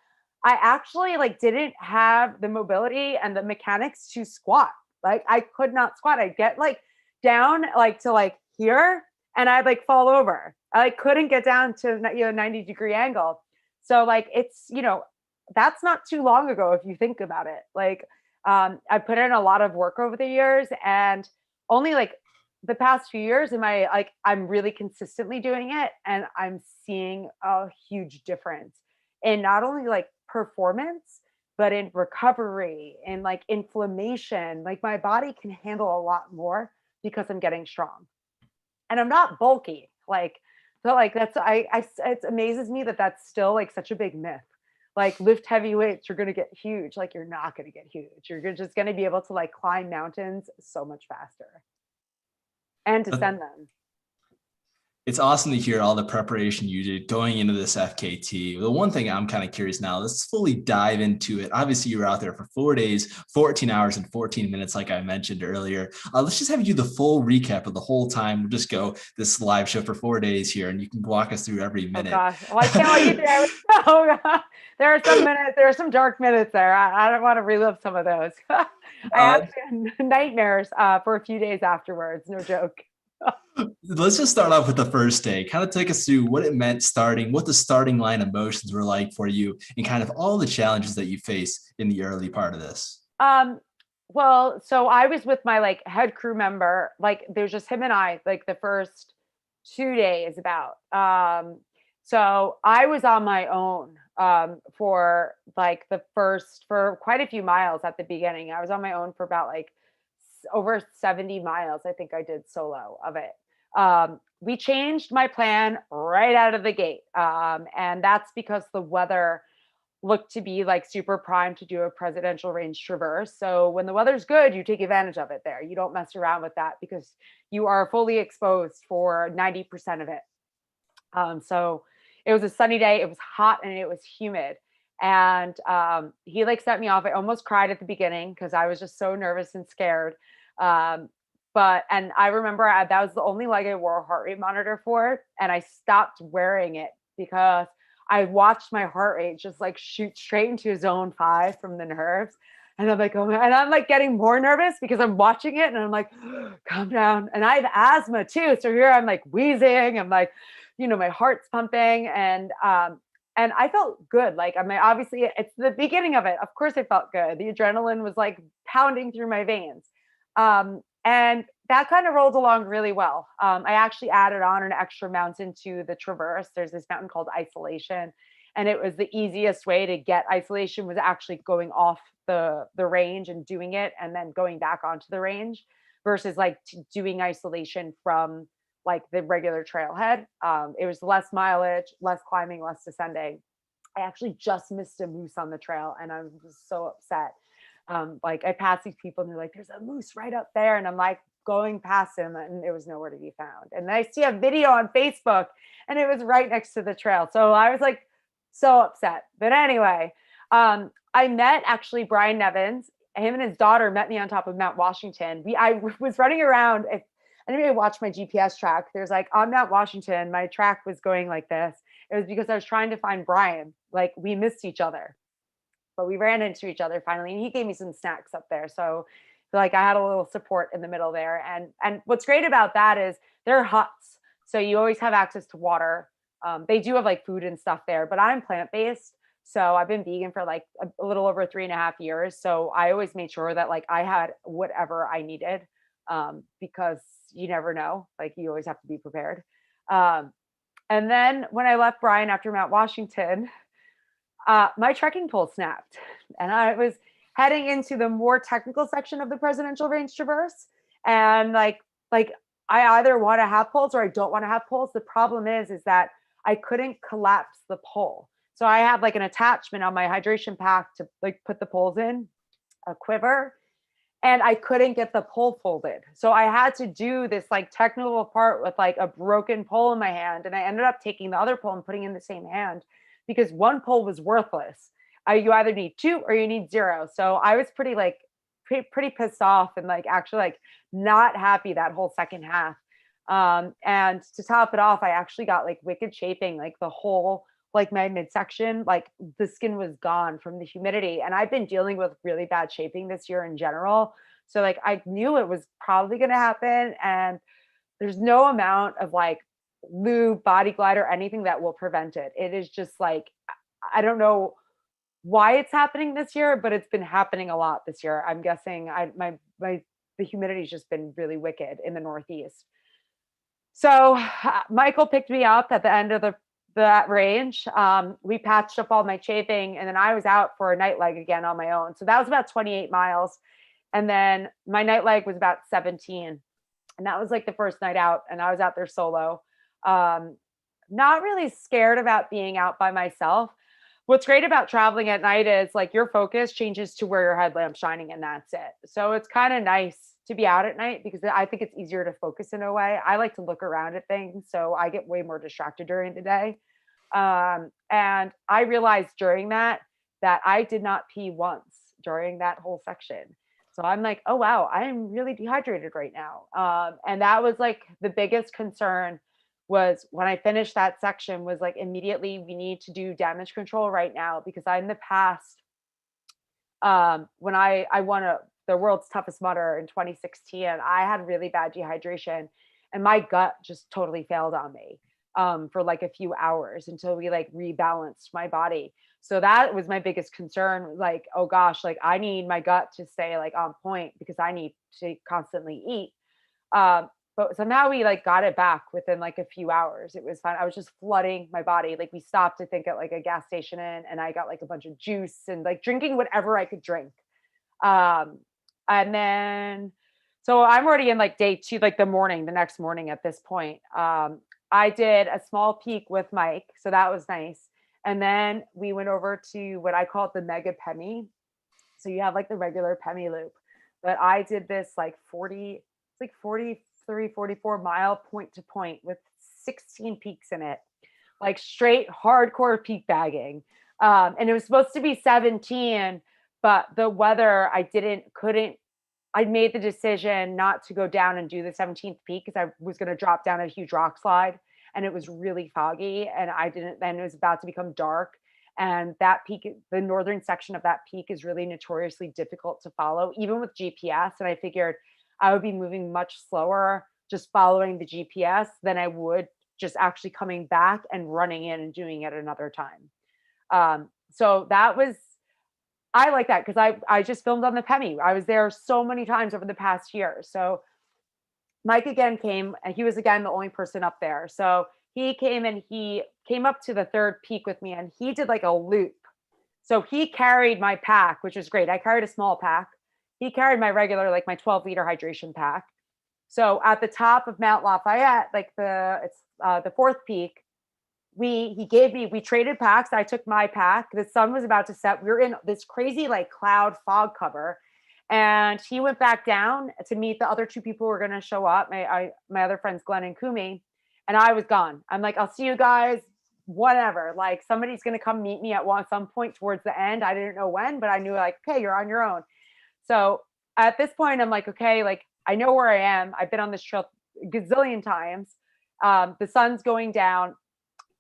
S2: I actually like didn't have the mobility and the mechanics to squat. Like I could not squat. I'd get like down like to like here and I'd like fall over. I like couldn't get down to, you know, 90-degree angle. So like, it's, you know, that's not too long ago if you think about it. Like, I put in a lot of work over the years, and only like the past few years I'm really consistently doing it, and I'm seeing a huge difference in not only like performance, but in recovery and like inflammation. Like my body can handle a lot more because I'm getting strong, and I'm not bulky. Like, so like it amazes me that that's still like such a big myth. Like lift heavy weights, you're going to get huge. Like you're not going to get huge. You're just going to be able to like climb mountains so much faster and descend them.
S1: It's awesome to hear all the preparation you did going into this FKT. The one thing I'm kind of curious now, let's fully dive into it. Obviously, you were out there for 4 days, 14 hours and 14 minutes, like I mentioned earlier. Let's just have you do the full recap of the whole time. We'll just go this live show for 4 days here, and you can walk us through every minute.
S2: Oh gosh, well, I can't let you do. There are some minutes, there are some dark minutes there. I don't want to relive some of those. I actually had nightmares for a few days afterwards. No joke.
S1: Let's just start off with the first day. Kind of take us through what it meant starting, what the starting line emotions were like for you, and kind of all the challenges that you face in the early part of this.
S2: Well, so I was with my like head crew member. Like there's just him and I, like the first 2 days about. So I was on my own for like for quite a few miles at the beginning. I was on my own for about like over 70 miles. I think I did solo of it. We changed my plan right out of the gate. And that's because the weather looked to be like super prime to do a presidential range traverse. So when the weather's good, you take advantage of it there. You don't mess around with that because you are fully exposed for 90% of it. So it was a sunny day, it was hot and it was humid. And he like set me off. I almost cried at the beginning because I was just so nervous and scared. And I remember that was the only leg I wore a heart rate monitor for. And I stopped wearing it because I watched my heart rate just like shoot straight into zone 5 from the nerves. And I'm like, oh man, and I'm like getting more nervous because I'm watching it and I'm like, calm down. And I have asthma too. So here I'm like wheezing. I'm like, my heart's pumping and I felt good. Like, I mean, obviously it's the beginning of it. Of course I felt good. The adrenaline was like pounding through my veins. And that kind of rolled along really well. I actually added on an extra mountain to the traverse. There's this mountain called Isolation. And it was the easiest way to get Isolation was actually going off the range and doing it and then going back onto the range versus like doing Isolation from like the regular trailhead. It was less mileage, less climbing, less descending. I actually just missed a moose on the trail and I was so upset. Like I passed these people and they're like, there's a moose right up there. And I'm like going past him and it was nowhere to be found. And I see a video on Facebook and it was right next to the trail. So I was like so upset. But anyway, I met actually Brian Nevins. Him and his daughter met me on top of Mount Washington. I was running around. If anybody watched my GPS track, there's like on Mount Washington, my track was going like this. It was because I was trying to find Brian. Like we missed each other. But we ran into each other finally, and he gave me some snacks up there. So like I had a little support in the middle there. And what's great about that is they're huts. So you always have access to water. They do have like food and stuff there, but I'm plant-based. So I've been vegan for like a little over 3.5 years. So I always made sure that like I had whatever I needed because you never know, like you always have to be prepared. And then when I left Brian after Mount Washington, my trekking pole snapped and I was heading into the more technical section of the presidential range traverse. And like I either want to have poles or I don't want to have poles. The problem is that I couldn't collapse the pole. So I have like an attachment on my hydration pack to like put the poles in, a quiver, and I couldn't get the pole folded. So I had to do this like technical part with like a broken pole in my hand. And I ended up taking the other pole and putting it in the same hand because one pole was worthless. You either need 2 or you need 0. So I was pretty pissed off and like actually like not happy that whole second half. And to top it off, I actually got like wicked chafing, like the whole, like my midsection, like the skin was gone from the humidity. And I've been dealing with really bad chafing this year in general. So like I knew it was probably going to happen. And there's no amount of like lube, body glide, or anything that will prevent it. It is just like, I don't know why it's happening this year, but it's been happening a lot this year. I'm guessing the humidity's just been really wicked in the Northeast. So Michael picked me up at the end of that range. We patched up all my chafing and then I was out for a night leg again on my own. So that was about 28 miles. And then my night leg was about 17. And that was like the first night out and I was out there solo. Not really scared about being out by myself. What's great about traveling at night is like your focus changes to where your headlamp's shining and that's it. So it's kind of nice to be out at night because I think it's easier to focus in a way. I like to look around at things, so I get way more distracted during the day. And I realized during that I did not pee once during that whole section. So I'm like, oh wow, I'm really dehydrated right now. And that was like the biggest concern was when I finished that section was like immediately we need to do damage control right now because I in the past when I won the world's toughest mudder in 2016, I had really bad dehydration and my gut just totally failed on me for like a few hours until we like rebalanced my body. So that was my biggest concern. Like, oh gosh, like I need my gut to stay like on point because I need to constantly eat. But somehow we like got it back within like a few hours. It was fine. I was just flooding my body. Like we stopped to think at like a gas station and I got like a bunch of juice and like drinking whatever I could drink. Um, and then, so I'm already in like day 2, like the next morning at this point. I did a small peak with Mike. So that was nice. And then we went over to what I call it the mega Pemi. So you have like the regular Pemi loop, but I did this like 43, 44 mile point to point with 16 peaks in it, like straight hardcore peak bagging. And it was supposed to be 17, but the weather, I made the decision not to go down and do the 17th peak because I was going to drop down a huge rock slide and it was really foggy and then it was about to become dark. And that peak, the northern section of that peak is really notoriously difficult to follow, even with GPS. And I figured I would be moving much slower just following the GPS than I would just actually coming back and running in and doing it another time. So that was, I like that because I just filmed on the Pemi. I was there so many times over the past year. So Mike again came and he was again the only person up there. So he came and he came up to the 3rd peak with me and he did like a loop. So he carried my pack, which was great. I carried a small pack. He carried my regular, like my 12-liter hydration pack. So at the top of Mount Lafayette, like the 4th peak, we traded packs. I took my pack. The sun was about to set. We were in this crazy like cloud fog cover. And he went back down to meet the other 2 people who were going to show up. My other friends, Glenn and Kumi. And I was gone. I'm like, I'll see you guys, whatever. Like somebody's going to come meet me at some point towards the end. I didn't know when, but I knew like, okay, you're on your own. So at this point, I'm like, okay, like I know where I am. I've been on this trail a gazillion times. The sun's going down.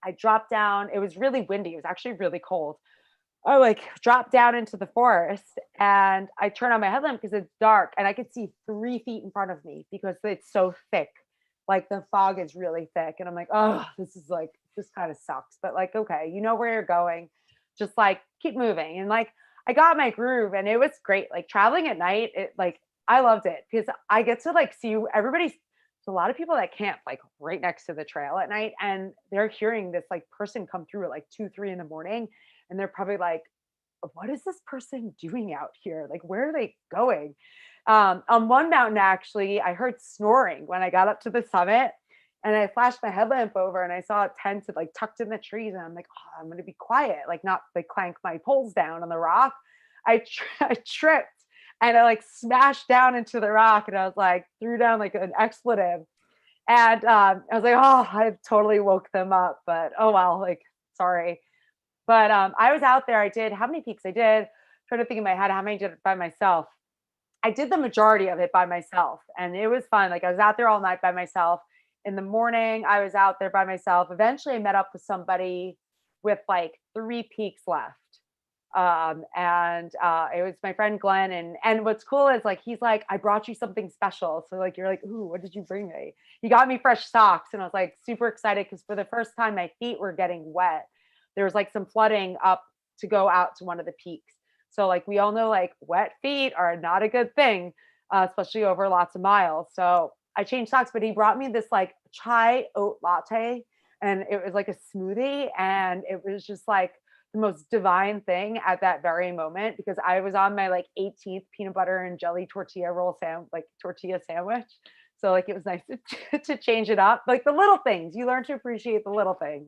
S2: I dropped down. It was really windy. It was actually really cold. I like dropped down into the forest and I turn on my headlamp because it's dark and I could see 3 feet in front of me because it's so thick. Like the fog is really thick. And I'm like, oh, this kind of sucks. But like, okay, you know where you're going. Just like keep moving. And like I got my groove and it was great. Like traveling at night, I loved it because I get to like see everybody's. There's a lot of people that camp like right next to the trail at night and they're hearing this like person come through at like 2, 3 in the morning. And they're probably like, what is this person doing out here? Like, where are they going? On one mountain, actually, I heard snoring when I got up to the summit and I flashed my headlamp over and I saw a tent like tucked in the trees. And I'm like, oh, I'm going to be quiet, like not like clank my poles down on the rock. I tripped and I like smashed down into the rock and I was like, threw down like an expletive. And I was like, oh, I totally woke them up, but oh, well, like, sorry. But I was out there. I did how many peaks I did? Trying to think in my head how many did it by myself. I did the majority of it by myself, and it was fun. Like I was out there all night by myself. In the morning, I was out there by myself. Eventually, I met up with somebody with like 3 peaks left, and it was my friend Glenn. And what's cool is like he's like, I brought you something special. So like you're like, ooh, what did you bring me? He got me fresh socks, and I was like super excited because for the first time, my feet were getting wet. There was like some flooding up to go out to one of the peaks. So like we all know like wet feet are not a good thing, especially over lots of miles. So I changed socks, but he brought me this like chai oat latte and it was like a smoothie. And it was just like the most divine thing at that very moment because I was on my like 18th peanut butter and jelly tortilla sandwich. So like it was nice to change it up. Like the little things, you learn to appreciate the little things.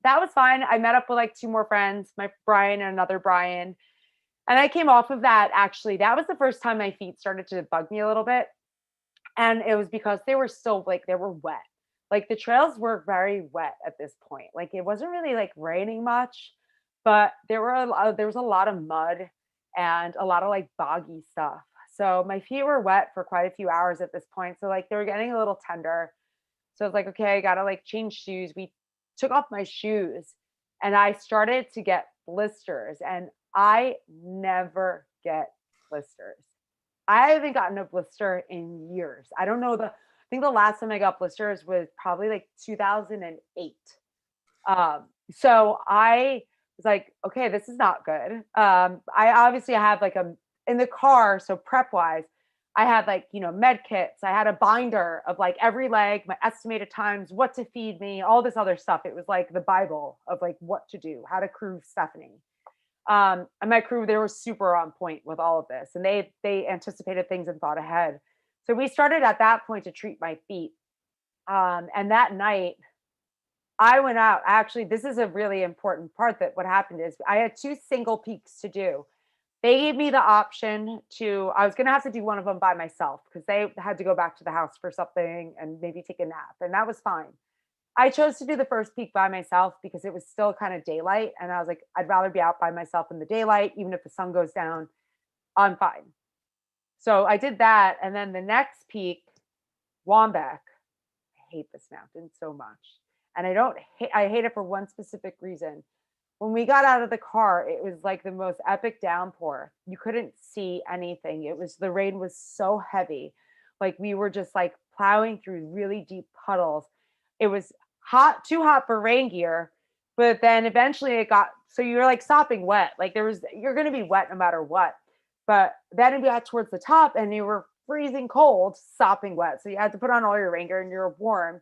S2: That was fine. I met up with like 2 more friends, my Brian and another Brian. And I came off of that. Actually, that was the first time my feet started to bug me a little bit. And it was because they were still like, they were wet. Like the trails were very wet at this point. Like it wasn't really like raining much, but there was a lot of mud and a lot of like boggy stuff. So my feet were wet for quite a few hours at this point. So like they were getting a little tender. So I was like, okay, I gotta like change shoes. We took off my shoes and I started to get blisters. And I never get blisters. I haven't gotten a blister in years. I don't know I think the last time I got blisters was probably like 2008. So I was like, okay, this is not good. I obviously have like in the car, so prep wise, I had like, med kits. I had a binder of like every leg, my estimated times, what to feed me, all this other stuff. It was like the Bible of like what to do, how to crew Stefanie. And my crew, they were super on point with all of this, and they anticipated things and thought ahead. So we started at that point to treat my feet. And that night I went out. Actually, this is a really important part. That what happened is I had 2 single peaks to do. They gave me the option to, I was going to have to do one of them by myself because they had to go back to the house for something and maybe take a nap. And that was fine. I chose to do the first peak by myself because it was still kind of daylight. And I was like, I'd rather be out by myself in the daylight, even if the sun goes down, I'm fine. So I did that. And then the next peak, Wombeck, I hate this mountain so much. And I hate it for one specific reason. When we got out of the car, it was like the most epic downpour. You couldn't see anything. The rain was so heavy. Like we were just like plowing through really deep puddles. It was too hot for rain gear, but then eventually so you're like sopping wet. Like you're going to be wet no matter what. But then we got towards the top and you were freezing cold, sopping wet. So you had to put on all your rain gear and you're warm.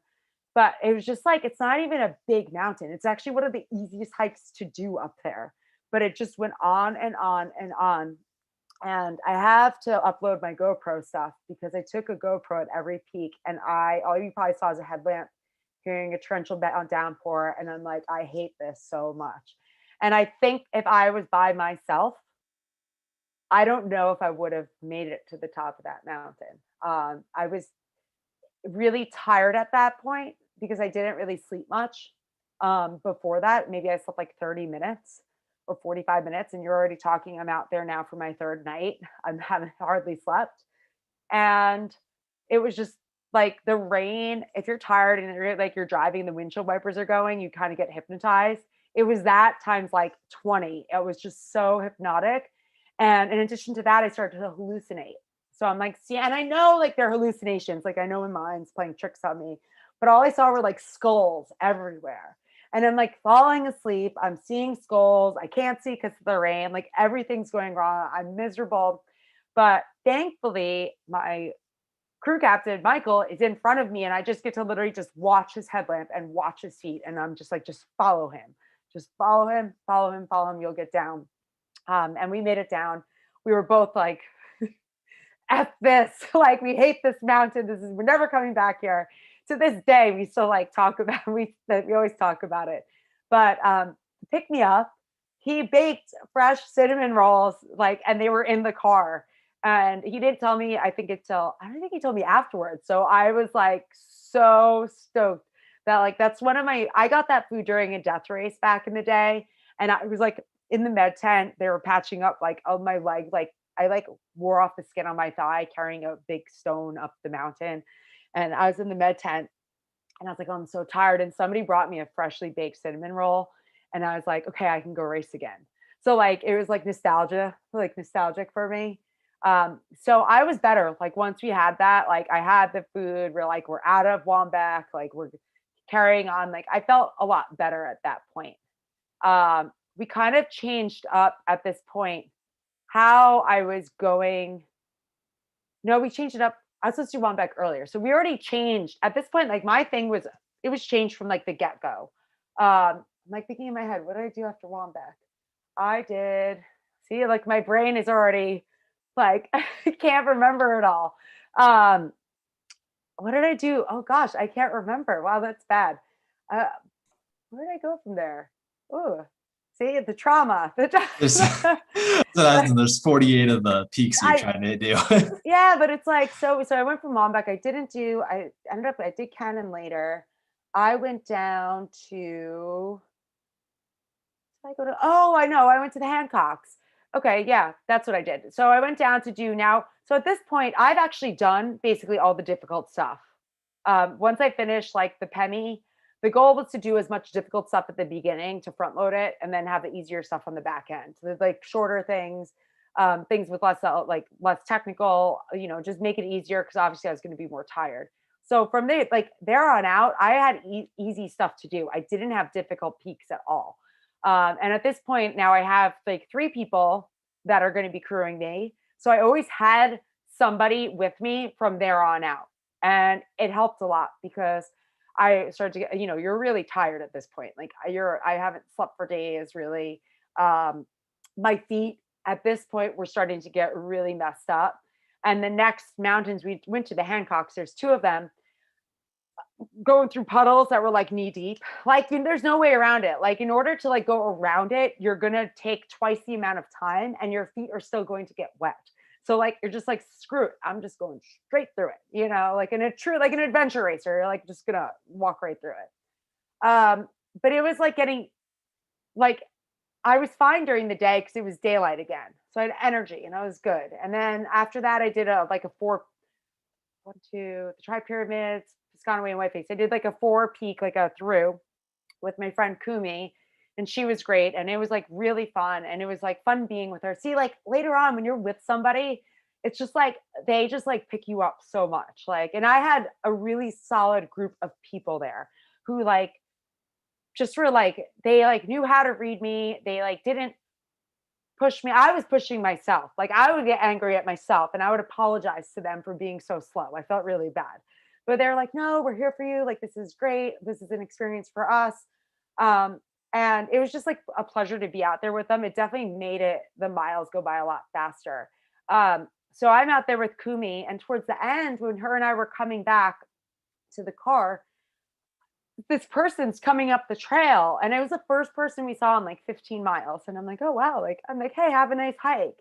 S2: But it was just like, it's not even a big mountain. It's actually one of the easiest hikes to do up there. But it just went on and on and on. And I have to upload my GoPro stuff because I took a GoPro at every peak. And all you probably saw is a headlamp, hearing a torrential downpour. And I'm like, I hate this so much. And I think if I was by myself, I don't know if I would have made it to the top of that mountain. I was really tired at that point because I didn't really sleep much before that. Maybe I slept like 30 minutes or 45 minutes, and you're already talking, I'm out there now for my 3rd night. I haven't hardly slept. And it was just like the rain, if you're tired and you're driving, the windshield wipers are going, you kind of get hypnotized. It was that times like 20. It was just so hypnotic. And in addition to that, I started to hallucinate. So I'm like, see, and I know like they're hallucinations. Like I know my mind's playing tricks on me, but all I saw were like skulls everywhere. And I'm like falling asleep. I'm seeing skulls. I can't see because of the rain. Like everything's going wrong. I'm miserable. But thankfully, my crew captain, Michael, is in front of me. And I just get to literally just watch his headlamp and watch his feet. And I'm just like, just follow him. Just follow him, follow him, follow him. You'll get down. And we made it down. We were both like, F this, like we hate this mountain. We're never coming back here. To this day, we still like talk about we always talk about it. But pick me up. He baked fresh cinnamon rolls, like, and they were in the car. And he didn't tell me, I don't think he told me afterwards. So I was like so stoked that like that's I got that food during a death race back in the day. And I was like in the med tent, they were patching up like on my leg, like I like wore off the skin on my thigh carrying a big stone up the mountain. And I was in the med tent and I was like, oh, I'm so tired. And somebody brought me a freshly baked cinnamon roll. And I was like, okay, I can go race again. So like, it was like nostalgic for me. So I was better. Like once we had that, like I had the food, we're out of Wombeck, like we're carrying on. Like I felt a lot better at that point. We kind of changed up at this point how I was going. No, we changed it up. I was supposed to do Wombeck earlier. So we already changed at this point. Like my thing was, it was changed from like the get-go. I'm like thinking in my head, what did I do after Wombeck? Like my brain is already like, I can't remember it all. What did I do? Oh gosh, I can't remember. Wow, that's bad. Where did I go from there? Ooh. See the trauma.
S1: There's 48 of the peaks you're trying to do.
S2: Yeah, but it's like, so I went for Mombeck. I did Cannon later. I went down to, I know, I went to the Hancocks. Okay, yeah, that's what I did. So I went down to do now. So at this point, I've actually done basically all the difficult stuff. Once I finished like the Pemi, the goal was to do as much difficult stuff at the beginning to front load it and then have the easier stuff on the back end. So there's like shorter things, things with less technical, just make it easier because obviously I was going to be more tired. So from there on out, I had easy stuff to do. I didn't have difficult peaks at all. And at this point now I have like 3 people that are going to be crewing me. So I always had somebody with me from there on out. And it helped a lot because I started to get, you're really tired at this point. Like I haven't slept for days really. My feet at this point were starting to get really messed up. And the next mountains we went to, the Hancocks, there's 2 of them, going through puddles that were like knee deep. Like there's no way around it. Like in order to like go around it, you're going to take twice the amount of time and your feet are still going to get wet. So like, you're just like, screw it. I'm just going straight through it, like in like an adventure racer, you're like, just gonna walk right through it. But it was like I was fine during the day because it was daylight again. So I had energy and I was good. And then after that, I did the Tri-Pyramids, Piscataway and Whiteface. I did like a 4 peak, like a through with my friend Kumi. And she was great. And it was like really fun. And it was like fun being with her. See, like later on when you're with somebody, it's just like, they just like pick you up so much. Like, and I had a really solid group of people there who like, just were like, they like knew how to read me. They like didn't push me. I was pushing myself. Like I would get angry at myself and I would apologize to them for being so slow. I felt really bad, but they're like, no, we're here for you. Like, this is great. This is an experience for us. And it was just like a pleasure to be out there with them. It definitely made the miles go by a lot faster. So I'm out there with Kumi, and towards the end, when her and I were coming back to the car, this person's coming up the trail, and it was the first person we saw in like 15 miles. And I'm like, oh wow, like I'm like, hey, have a nice hike.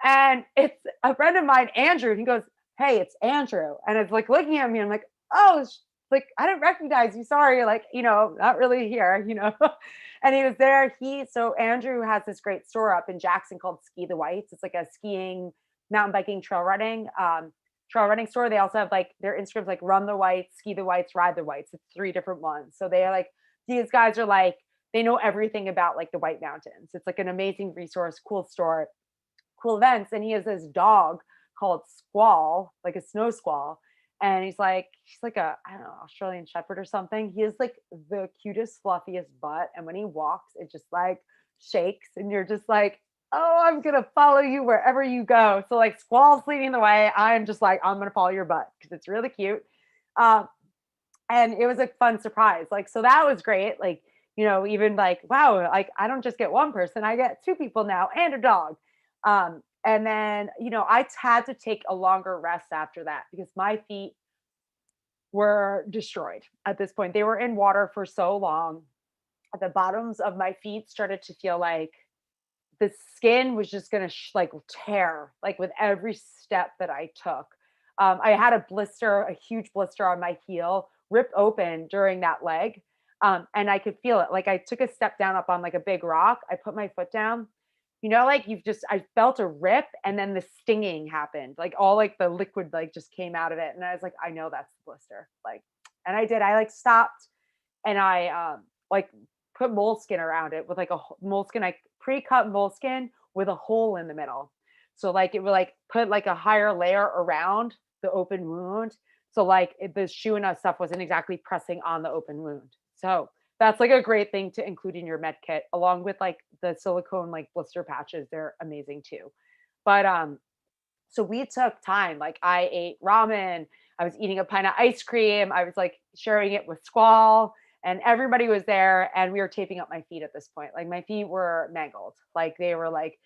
S2: And it's a friend of mine, Andrew. He goes, hey, it's Andrew, and it's like looking at me. I'm like, oh, like I didn't recognize you. Sorry, like not really here, And he was there. So Andrew has this great store up in Jackson called Ski the Whites. It's like a skiing, mountain biking, trail running store. They also have like their Instagrams like Run the Whites, Ski the Whites, Ride the Whites. It's 3 different ones. So they are like, these guys are like, they know everything about like the White Mountains. It's like an amazing resource, cool store, cool events. And he has this dog called Squall, like a snow squall. And he's like a, I don't know, Australian Shepherd or something. He has like the cutest, fluffiest butt. And when he walks, it just like shakes. And you're just like, oh, I'm going to follow you wherever you go. So like Squall's leading the way. I'm just like, I'm going to follow your butt because it's really cute. And it was a fun surprise. Like, so that was great. Like, even like, wow, like I don't just get one person, I get 2 people now and a dog. And then, I had to take a longer rest after that because my feet were destroyed at this point. They were in water for so long. The bottoms of my feet started to feel like the skin was just going to like tear, like with every step that I took. I had a huge blister on my heel, ripped open during that leg. And I could feel it. Like I took a step down up on like a big rock. I put my foot down. Like I felt a rip and then the stinging happened. Like all like the liquid like just came out of it. And I was like, I know that's the blister. Like, and I did, I like stopped and I like put moleskin around it with like a moleskin, like pre-cut moleskin with a hole in the middle. So like it would like put like a higher layer around the open wound. So like the shoe and stuff wasn't exactly pressing on the open wound. So that's like a great thing to include in your med kit, along with like the silicone like blister patches. They're amazing too. But so we took time. Like I ate ramen. I was eating a pint of ice cream. I was like sharing it with Squall, and everybody was there. And we were taping up my feet at this point. Like my feet were mangled. Like they were like,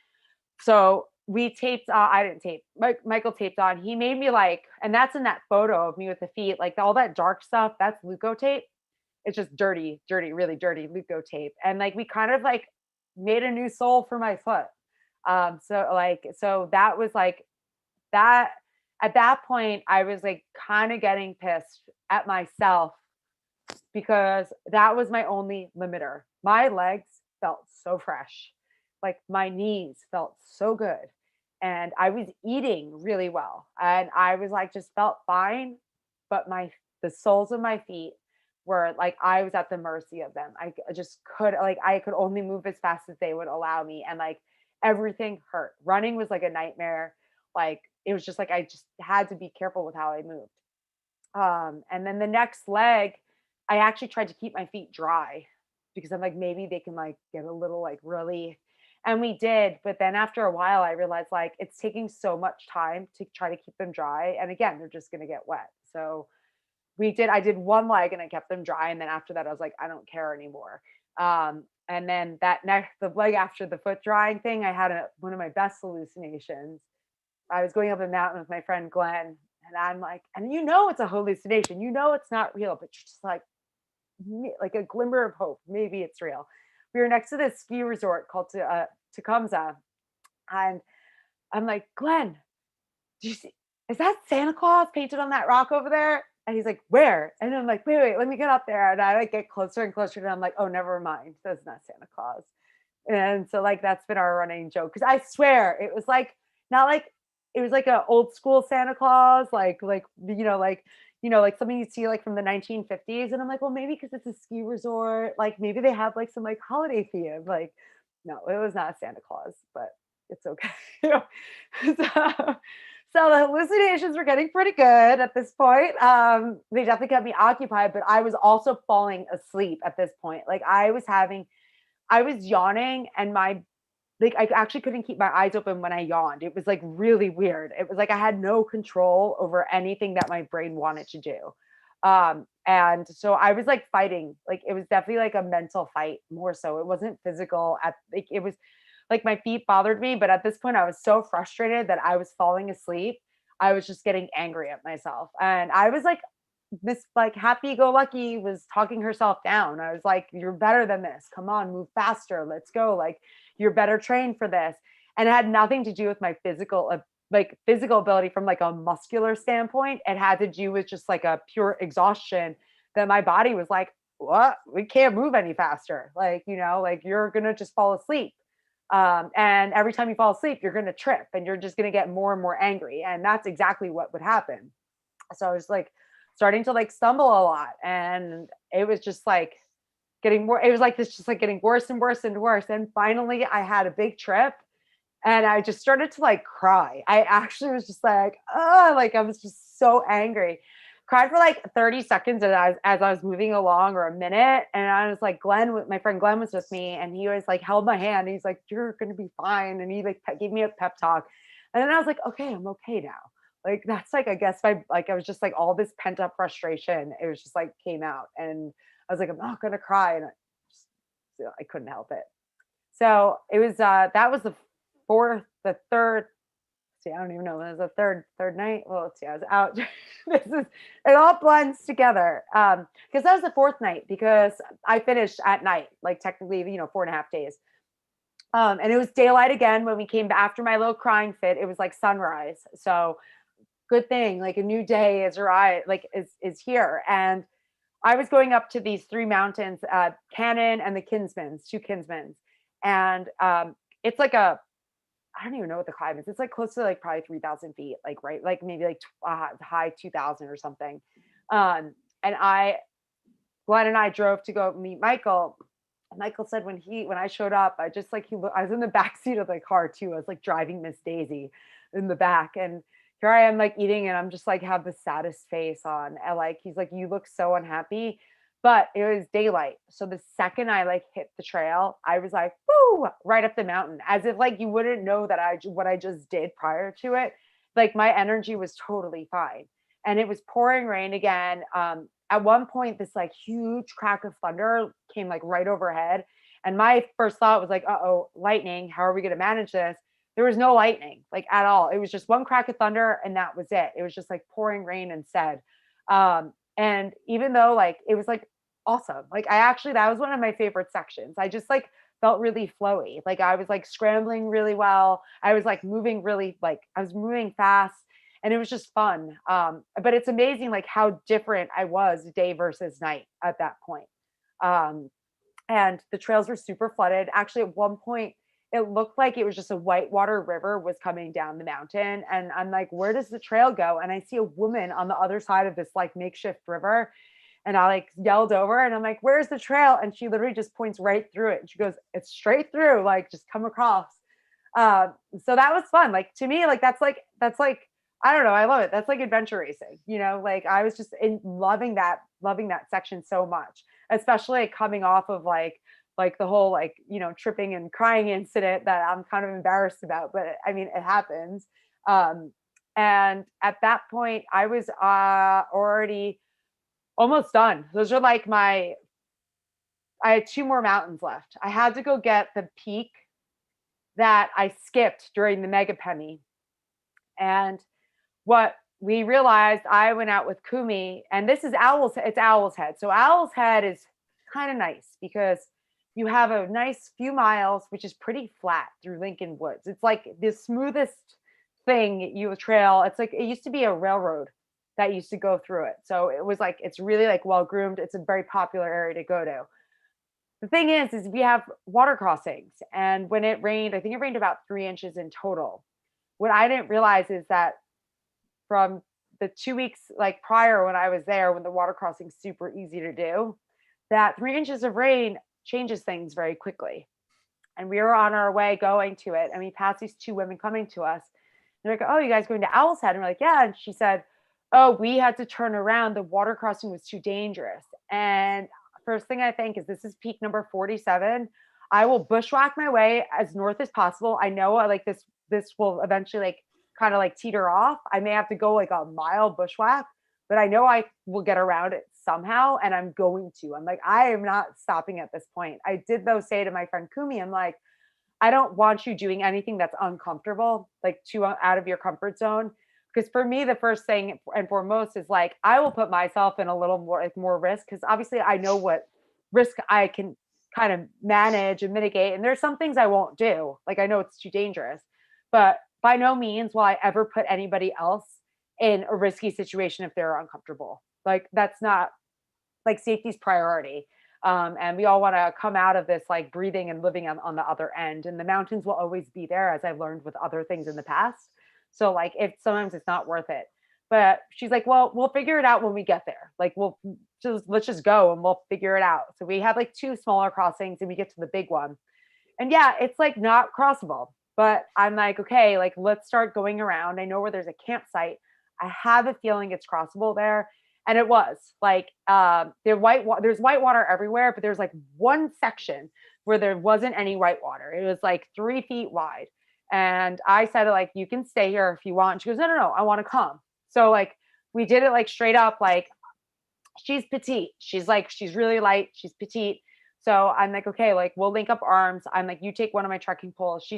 S2: so we taped. I didn't tape. Michael taped on. He made me like, and that's in that photo of me with the feet. Like all that dark stuff. That's Leuko tape. It's just dirty, really dirty Leuko tape. And like, we kind of like made a new sole for my foot. So that was like that. At that point, I was like kind of getting pissed at myself because that was my only limiter. My legs felt so fresh. Like my knees felt so good. And I was eating really well. And I was like just felt fine, but the soles of my feet were like I was at the mercy of them. Just could like I could only move as fast as they would allow me, and like everything hurt. Running was like a nightmare. Like it was just like I just had to be careful with how I moved. And then the next leg, I actually tried to keep my feet dry because I'm like, maybe they can like get a little like really, and we did. But then after a while, I realized like it's taking so much time to try to keep them dry. And again, they're just going to get wet. So I did one leg and I kept them dry. And then after that, I was like, I don't care anymore. And then the leg after the foot drying thing, I had one of my best hallucinations. I was going up a mountain with my friend Glenn, and I'm like, and it's a hallucination, it's not real, but you're just like a glimmer of hope. Maybe it's real. We were next to this ski resort called Tecumseh, and I'm like, Glenn, do you see? Is that Santa Claus painted on that rock over there? And he's like, where? And I'm like, wait, let me get up there. And I like get closer and closer, and I'm like, oh, never mind, that's not Santa Claus. And so like that's been our running joke because I swear it was like not like it was like a old school Santa Claus, like something you see like from the 1950s. And I'm like, well, maybe because it's a ski resort, like maybe they have like some like holiday theme. Like, no, it was not Santa Claus, but it's okay. So the hallucinations were getting pretty good at this point. They definitely kept me occupied, but I was also falling asleep at this point. Like I was yawning, and I actually couldn't keep my eyes open when I yawned. It was like really weird. It was like I had no control over anything that my brain wanted to do. And so I was like fighting. Like it was definitely like a mental fight more so. It wasn't physical. It was like my feet bothered me, but at this point I was so frustrated that I was falling asleep. I was just getting angry at myself. And I was like this like happy-go-lucky was talking herself down. I was like, you're better than this. Come on, move faster. Let's go. Like, you're better trained for this. And it had nothing to do with my physical ability from like a muscular standpoint. It had to do with just like a pure exhaustion that my body was like, what? We can't move any faster. Like, like you're going to just fall asleep. And every time you fall asleep, you're going to trip and you're just going to get more and more angry. And that's exactly what would happen. So I was like, starting to like stumble a lot, and it was just like getting more, it was like this just like getting worse and worse and worse. And finally I had a big trip and I just started to like cry. I actually was just like, oh, like I was just so angry. Cried for like 30 seconds as I was moving along, or a minute. And I was like, my friend Glenn was with me, and he was like held my hand. He's like, you're gonna be fine. And he like gave me a pep talk. And then I was like, okay, I'm okay now. Like that's like I guess I was just like all this pent up frustration. It was just like came out, and I was like, I'm not gonna cry, and I couldn't help it. So it was that was the third. See, I don't even know when it was the third night. Well, let's see, I was out. It all blends together. Because that was the fourth night because I finished at night, like technically, 4.5 days. And it was daylight again when we came back after my little crying fit. It was like sunrise. So good thing, like a new day is here. And I was going up to these three mountains, Cannon and the two Kinsmans. And it's like I don't even know what the climb is. It's like close to like probably 3,000 feet, like, right. Like maybe like high 2,000 or something. And Glenn and I drove to go meet Michael. And Michael said when I showed up, I just like, I was in the back seat of the car too. I was like driving Miss Daisy in the back, and here I am like eating, and I'm just like have the saddest face on. And like, he's like, you look so unhappy, but it was daylight. So the second I like hit the trail, I was like, woo, right up the mountain, as if like you wouldn't know that what I just did prior to it. Like my energy was totally fine. And it was pouring rain again. At one point, this like huge crack of thunder came like right overhead. And my first thought was like, uh-oh, lightning. How are we going to manage this? There was no lightning like at all. It was just one crack of thunder, and that was it. It was just like pouring rain instead. And even though like it was like awesome, like that was one of my favorite sections. I just like felt really flowy. Like I was like scrambling really well. I was like moving really, like I was moving fast, and it was just fun. But it's amazing like how different I was day versus night at that point. Um, and the trails were super flooded. Actually, at one point, it looked like it was just a whitewater river was coming down the mountain. And I'm like, where does the trail go? And I see a woman on the other side of this like makeshift river. And I like yelled over and I'm like, where's the trail? And she literally just points right through it. And she goes, it's straight through, like just come across. So that was fun. Like to me, like that's like, I don't know, I love it. That's like adventure racing, you know, like I was just loving that section so much, especially coming off of like the whole like, you know, tripping and crying incident that I'm kind of embarrassed about, but I mean, it happens. And at that point I was already almost done. Those are like I had 2 more mountains left. I had to go get the peak that I skipped during the mega penny. And what we realized, I went out with Kumi, and this is it's Owl's Head. So Owl's Head is kind of nice because you have a nice few miles, which is pretty flat through Lincoln Woods. It's like the smoothest thing you trail. It's like, it used to be a railroad that used to go through it. So it was like, it's really like well groomed. It's a very popular area to go to. The thing is we have water crossings. And when it rained, I think it rained about 3 inches in total. What I didn't realize is that from the 2 weeks like prior when I was there, when the water crossing's super easy to do, that 3 inches of rain changes things very quickly. And we were on our way going to it, and we passed these 2 women coming to us. They're like, oh, you guys going to Owl's Head? And we're like, yeah. And she said, oh, we had to turn around. The water crossing was too dangerous. And first thing I think is, this is peak number 47. I will bushwhack my way as north as possible. I know like this will eventually like kind of like teeter off. I may have to go like a mile bushwhack, but I know I will get around it somehow, and I'm going to. I'm like, I am not stopping at this point. I did though say to my friend Kumi, I'm like, I don't want you doing anything that's uncomfortable, like too out of your comfort zone. Because for me, the first thing and foremost is like, I will put myself in a little more risk, because obviously I know what risk I can kind of manage and mitigate. And there's some things I won't do. Like I know it's too dangerous, but by no means will I ever put anybody else in a risky situation if they're uncomfortable. Like that's not, like, safety's priority. And we all want to come out of this like breathing and living on the other end. And the mountains will always be there, as I've learned with other things in the past. So like, if sometimes it's not worth it. But she's like, well, we'll figure it out when we get there. Like let's just go and we'll figure it out. So we had like 2 smaller crossings and we get to the big one. And yeah, it's like not crossable. But I'm like, okay, like let's start going around. I know where there's a campsite. I have a feeling it's crossable there. And it was like there's whitewater everywhere, but there's like one section where there wasn't any whitewater. It was like 3 feet wide. And I said, like, you can stay here if you want. And she goes, no, I want to come. So like we did it like straight up, like she's petite. She's really light. She's petite. So I'm like, okay, like we'll link up arms. I'm like, you take one of my trekking poles.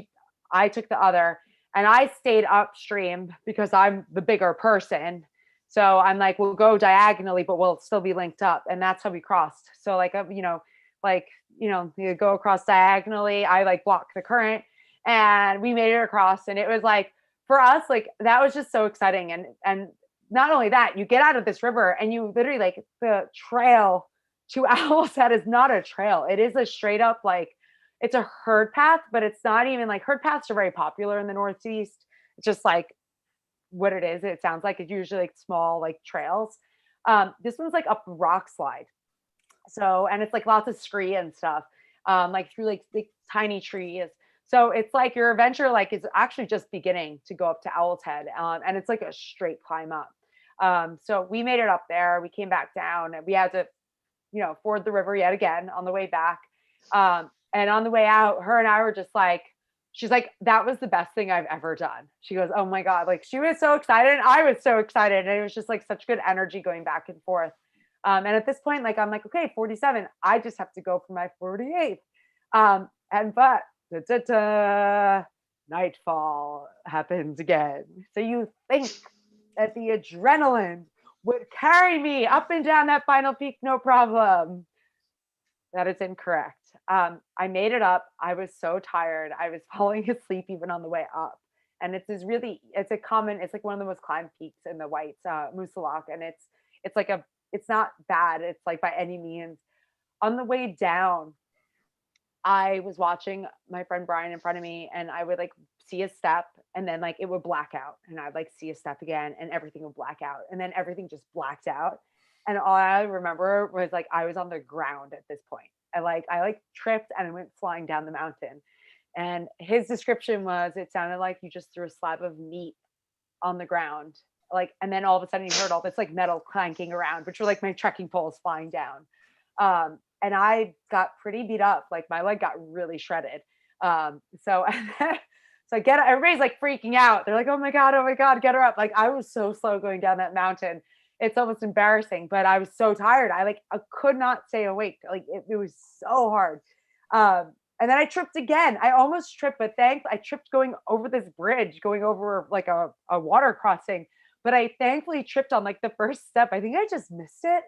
S2: I took the other, and I stayed upstream because I'm the bigger person. So I'm like, we'll go diagonally, but we'll still be linked up. And that's how we crossed. So like, you go across diagonally. I like blocked the current, and we made it across. And it was like, for us, like that was just so exciting. And not only that, you get out of this river and you literally like the trail to Owl's Head is not a trail. It is a straight up, like, it's a herd path, but it's not even like, herd paths are very popular in the Northeast. It's just like what it is. It sounds like it's usually like small, like trails. This one's like up a rock slide. So, and it's like lots of scree and stuff, like through like tiny trees. So it's like your adventure, like is actually just beginning to go up to Owl's Head. And it's like a straight climb up. So we made it up there. We came back down, and we had to, ford the river yet again on the way back. And on the way out, her and I were just like, she's like, that was the best thing I've ever done. She goes, oh my God. Like she was so excited. And I was so excited. And it was just like such good energy going back and forth. And at this point, like, I'm like, okay, 47, I just have to go for my 48th. But nightfall happens again. So you think that the adrenaline would carry me up and down that final peak, no problem. That is incorrect. I made it up. I was so tired. I was falling asleep even on the way up. And it's like one of the most climbed peaks in the Whites, Musalak. And it's like it's not bad. It's like by any means. On the way down, I was watching my friend Brian in front of me, and I would like see a step and then like it would black out, and I'd like see a step again and everything would black out, and then everything just blacked out. And all I remember was like I was on the ground at this point. I tripped and went flying down the mountain. And his description was it sounded like you just threw a slab of meat on the ground. Like, and then all of a sudden you heard all this like metal clanking around, which were like my trekking poles flying down. And I got pretty beat up. Like my leg got really shredded. So, so everybody's like freaking out. They're like, oh my God, get her up. Like I was so slow going down that mountain. It's almost embarrassing, but I was so tired. I could not stay awake. Like it was so hard. And then I tripped again. I almost tripped, but I tripped going over this bridge, going over like a water crossing. But I thankfully tripped on like the first step. I think I just missed it.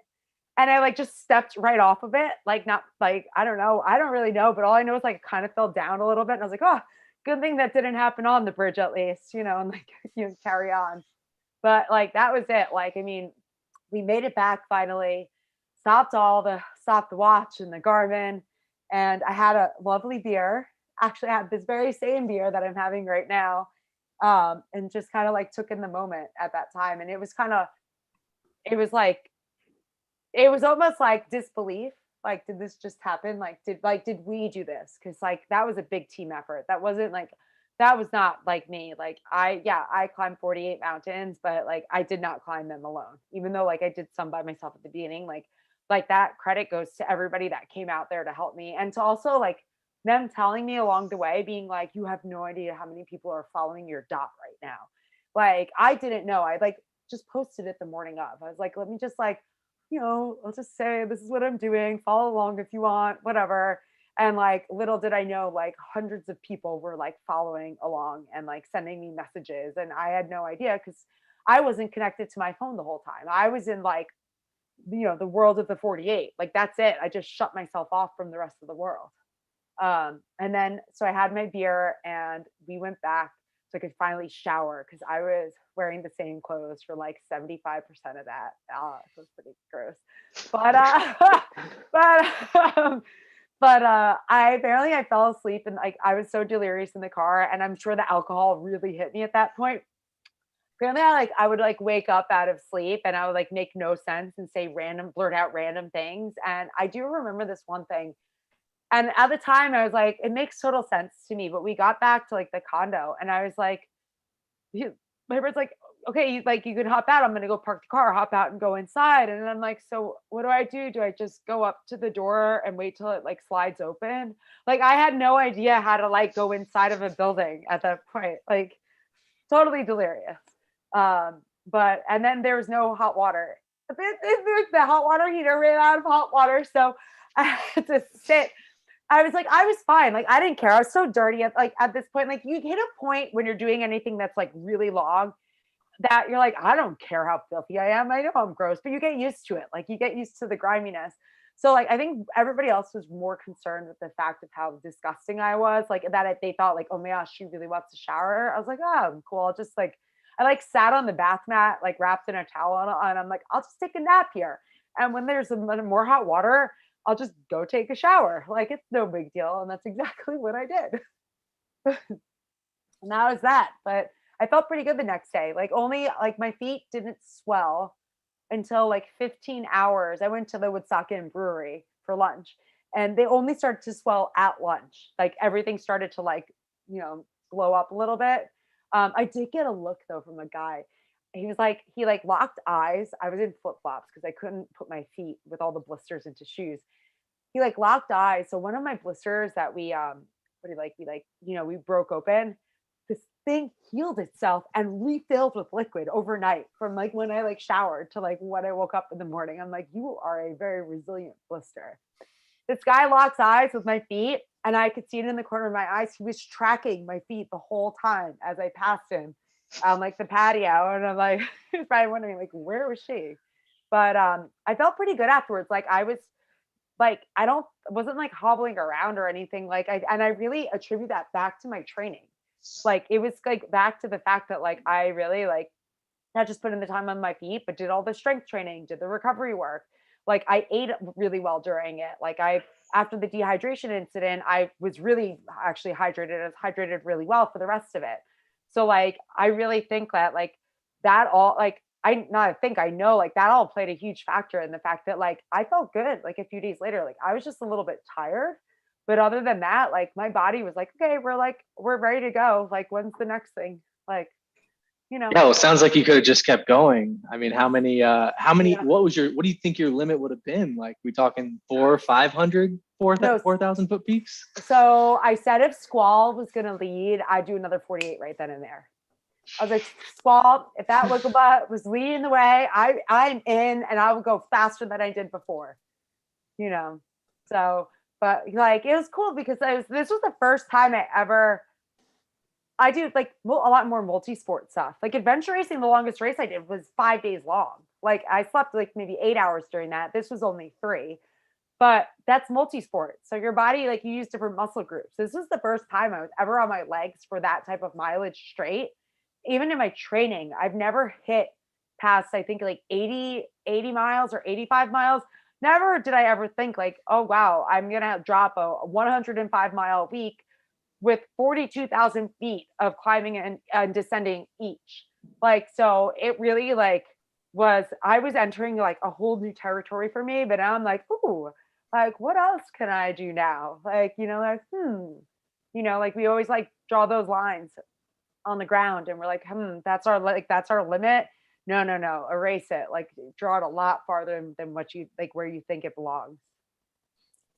S2: And I like just stepped right off of it. Like not like, I don't know. I don't really know, but all I know is like kind of fell down a little bit. And I was like, oh, good thing that didn't happen on the bridge at least, and like, carry on. But like, that was it. Like, I mean, we made it back finally, stopped the watch and the Garmin. And I had a lovely beer. Actually, I had this very same beer that I'm having right now. And just kind of like took in the moment at that time. And it was almost like disbelief. Like, did this just happen? Like, did we do this? Cause like, that was a big team effort. That was not like me. Like I climbed 48 mountains, but like, I did not climb them alone, even though like I did some by myself at the beginning. Like that credit goes to everybody that came out there to help me. And to also like them telling me along the way, being like, you have no idea how many people are following your dot right now. Like, I didn't know. I like just posted it the morning of. I was like, let me just like, I'll just say this is what I'm doing. Follow along if you want, whatever. And like, little did I know, like hundreds of people were like following along and like sending me messages. And I had no idea because I wasn't connected to my phone the whole time. I was in like, the world of the 48. Like, that's it. I just shut myself off from the rest of the world. And then, so I had my beer and we went back so I could finally shower because I was wearing the same clothes for like 75% of that. It was pretty gross. But, I fell asleep and like, I was so delirious in the car, and I'm sure the alcohol really hit me at that point. Apparently I would like wake up out of sleep and I would like make no sense and blurt out random things. And I do remember this one thing. And at the time I was like, it makes total sense to me. But we got back to like the condo and I was like, my bird's like, okay, you can hop out. I'm going to go park the car, hop out and go inside. And I'm like, so what do I do? Do I just go up to the door and wait till it like slides open? Like, I had no idea how to like go inside of a building at that point. Like, totally delirious. And then there was no hot water. The hot water heater ran out of hot water. So I had to sit. I was fine. Like, I didn't care. I was so dirty at this point. Like, you hit a point when you're doing anything that's like really long that you're like, I don't care how filthy I am. I know I'm gross, but you get used to it. Like, you get used to the griminess. So like, I think everybody else was more concerned with the fact of how disgusting I was. Like, that they thought like, oh my gosh, she really wants to shower. I was like, oh, cool. I'll just like, I like sat on the bath mat, like wrapped in a towel, and I'm like, I'll just take a nap here. And when there's more hot water, I'll just go take a shower. Like, it's no big deal. And that's exactly what I did. And that was that. But I felt pretty good the next day. Like, only like my feet didn't swell until like 15 hours. I went to the Woodstock Brewery for lunch, and they only started to swell at lunch. Like, everything started to like, glow up a little bit. I did get a look though from a guy. He locked eyes. I was in flip flops because I couldn't put my feet with all the blisters into shoes. He like locked eyes. So one of my blisters that we broke open, this thing healed itself and refilled with liquid overnight from like when I like showered to like when I woke up in the morning. I'm like, you are a very resilient blister. This guy locks eyes with my feet, and I could see it in the corner of my eyes. He was tracking my feet the whole time as I passed him on like the patio. And I'm like, he's probably wondering like, where was she? But I felt pretty good afterwards. Like, I was like, wasn't like hobbling around or anything. Like I really attribute that back to my training. Like it was like back to the fact that like I really like not just put in the time on my feet, but did all the strength training, did the recovery work. Like I ate really well during it. Like after the dehydration incident, I was really actually hydrated. I was hydrated really well for the rest of it. So like, I really think that like that all like, I know like that all played a huge factor in the fact that like I felt good like a few days later. Like I was just a little bit tired. But other than that, like my body was okay, we're ready to go. Like when's the next thing? Like,
S3: Yeah, well, it sounds like you could have just kept going. I mean, how many,
S2: Yeah.
S3: what do you think your limit would have been? Like, we talking 500, 4,000 foot peaks?
S2: So I said if Squall was going to lead, I'd do another 48 right then and there. I was like, Squall, if that Wigglebot was leading the way, I'm in and I would go faster than I did before, So, but like, it was cool because this was the first time I do like a lot more multi-sport stuff. Like adventure racing, the longest race I did was 5 days long. Like I slept like maybe 8 hours during that. This was only 3, but that's multi-sport. So your body, like you use different muscle groups. This was the first time I was ever on my legs for that type of mileage straight. Even in my training, I've never hit past, I think like 80 miles or 85 miles. Never did I ever think like, oh, wow, I'm going to drop a 105-mile week with 42,000 feet of climbing and descending each. Like, so it really like I was entering like a whole new territory for me, but now I'm like, ooh, like what else can I do now? Like, like we always like draw those lines on the ground and we're like, that's our limit. No, erase it. Like draw it a lot farther than what you like where you think it belongs.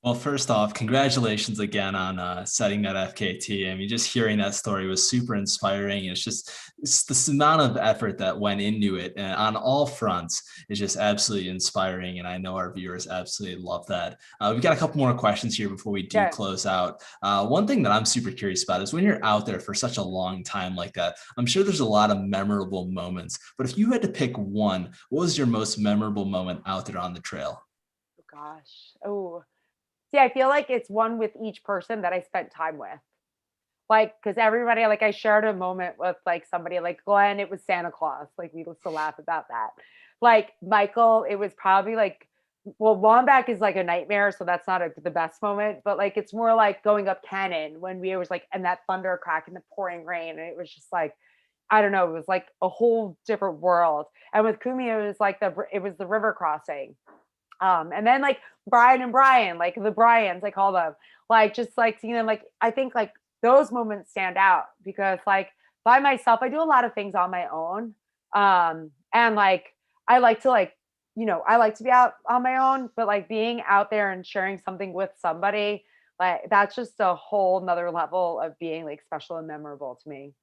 S1: Well, first off, congratulations again on setting that FKT. I mean, just hearing that story was super inspiring. It's this amount of effort that went into it and on all fronts is just absolutely inspiring. And I know our viewers absolutely love that. We've got a couple more questions here before we do close out. One thing that I'm super curious about is when you're out there for such a long time like that, I'm sure there's a lot of memorable moments, but if you had to pick one, what was your most memorable moment out there on the trail?
S2: Oh, gosh. Oh, see, I feel like it's one with each person that I spent time with. Like, because everybody, like I shared a moment with like somebody like Glenn, it was Santa Claus. Like we used to laugh about that. Like Michael, it was probably like, well, Womback is like a nightmare. So that's not the best moment, but like, it's more like going up Cannon when we was like, and that thunder crack and the pouring rain. And it was just like, I don't know, it was like a whole different world. And with Kumi, it was like it was the river crossing. And then like Brian and Brian, like the Bryans, I call them, like just like seeing them, like I think like those moments stand out because like by myself, I do a lot of things on my own. And like I like to like, I like to be out on my own, but like being out there and sharing something with somebody, like that's just a whole nother level of being like special and memorable to me.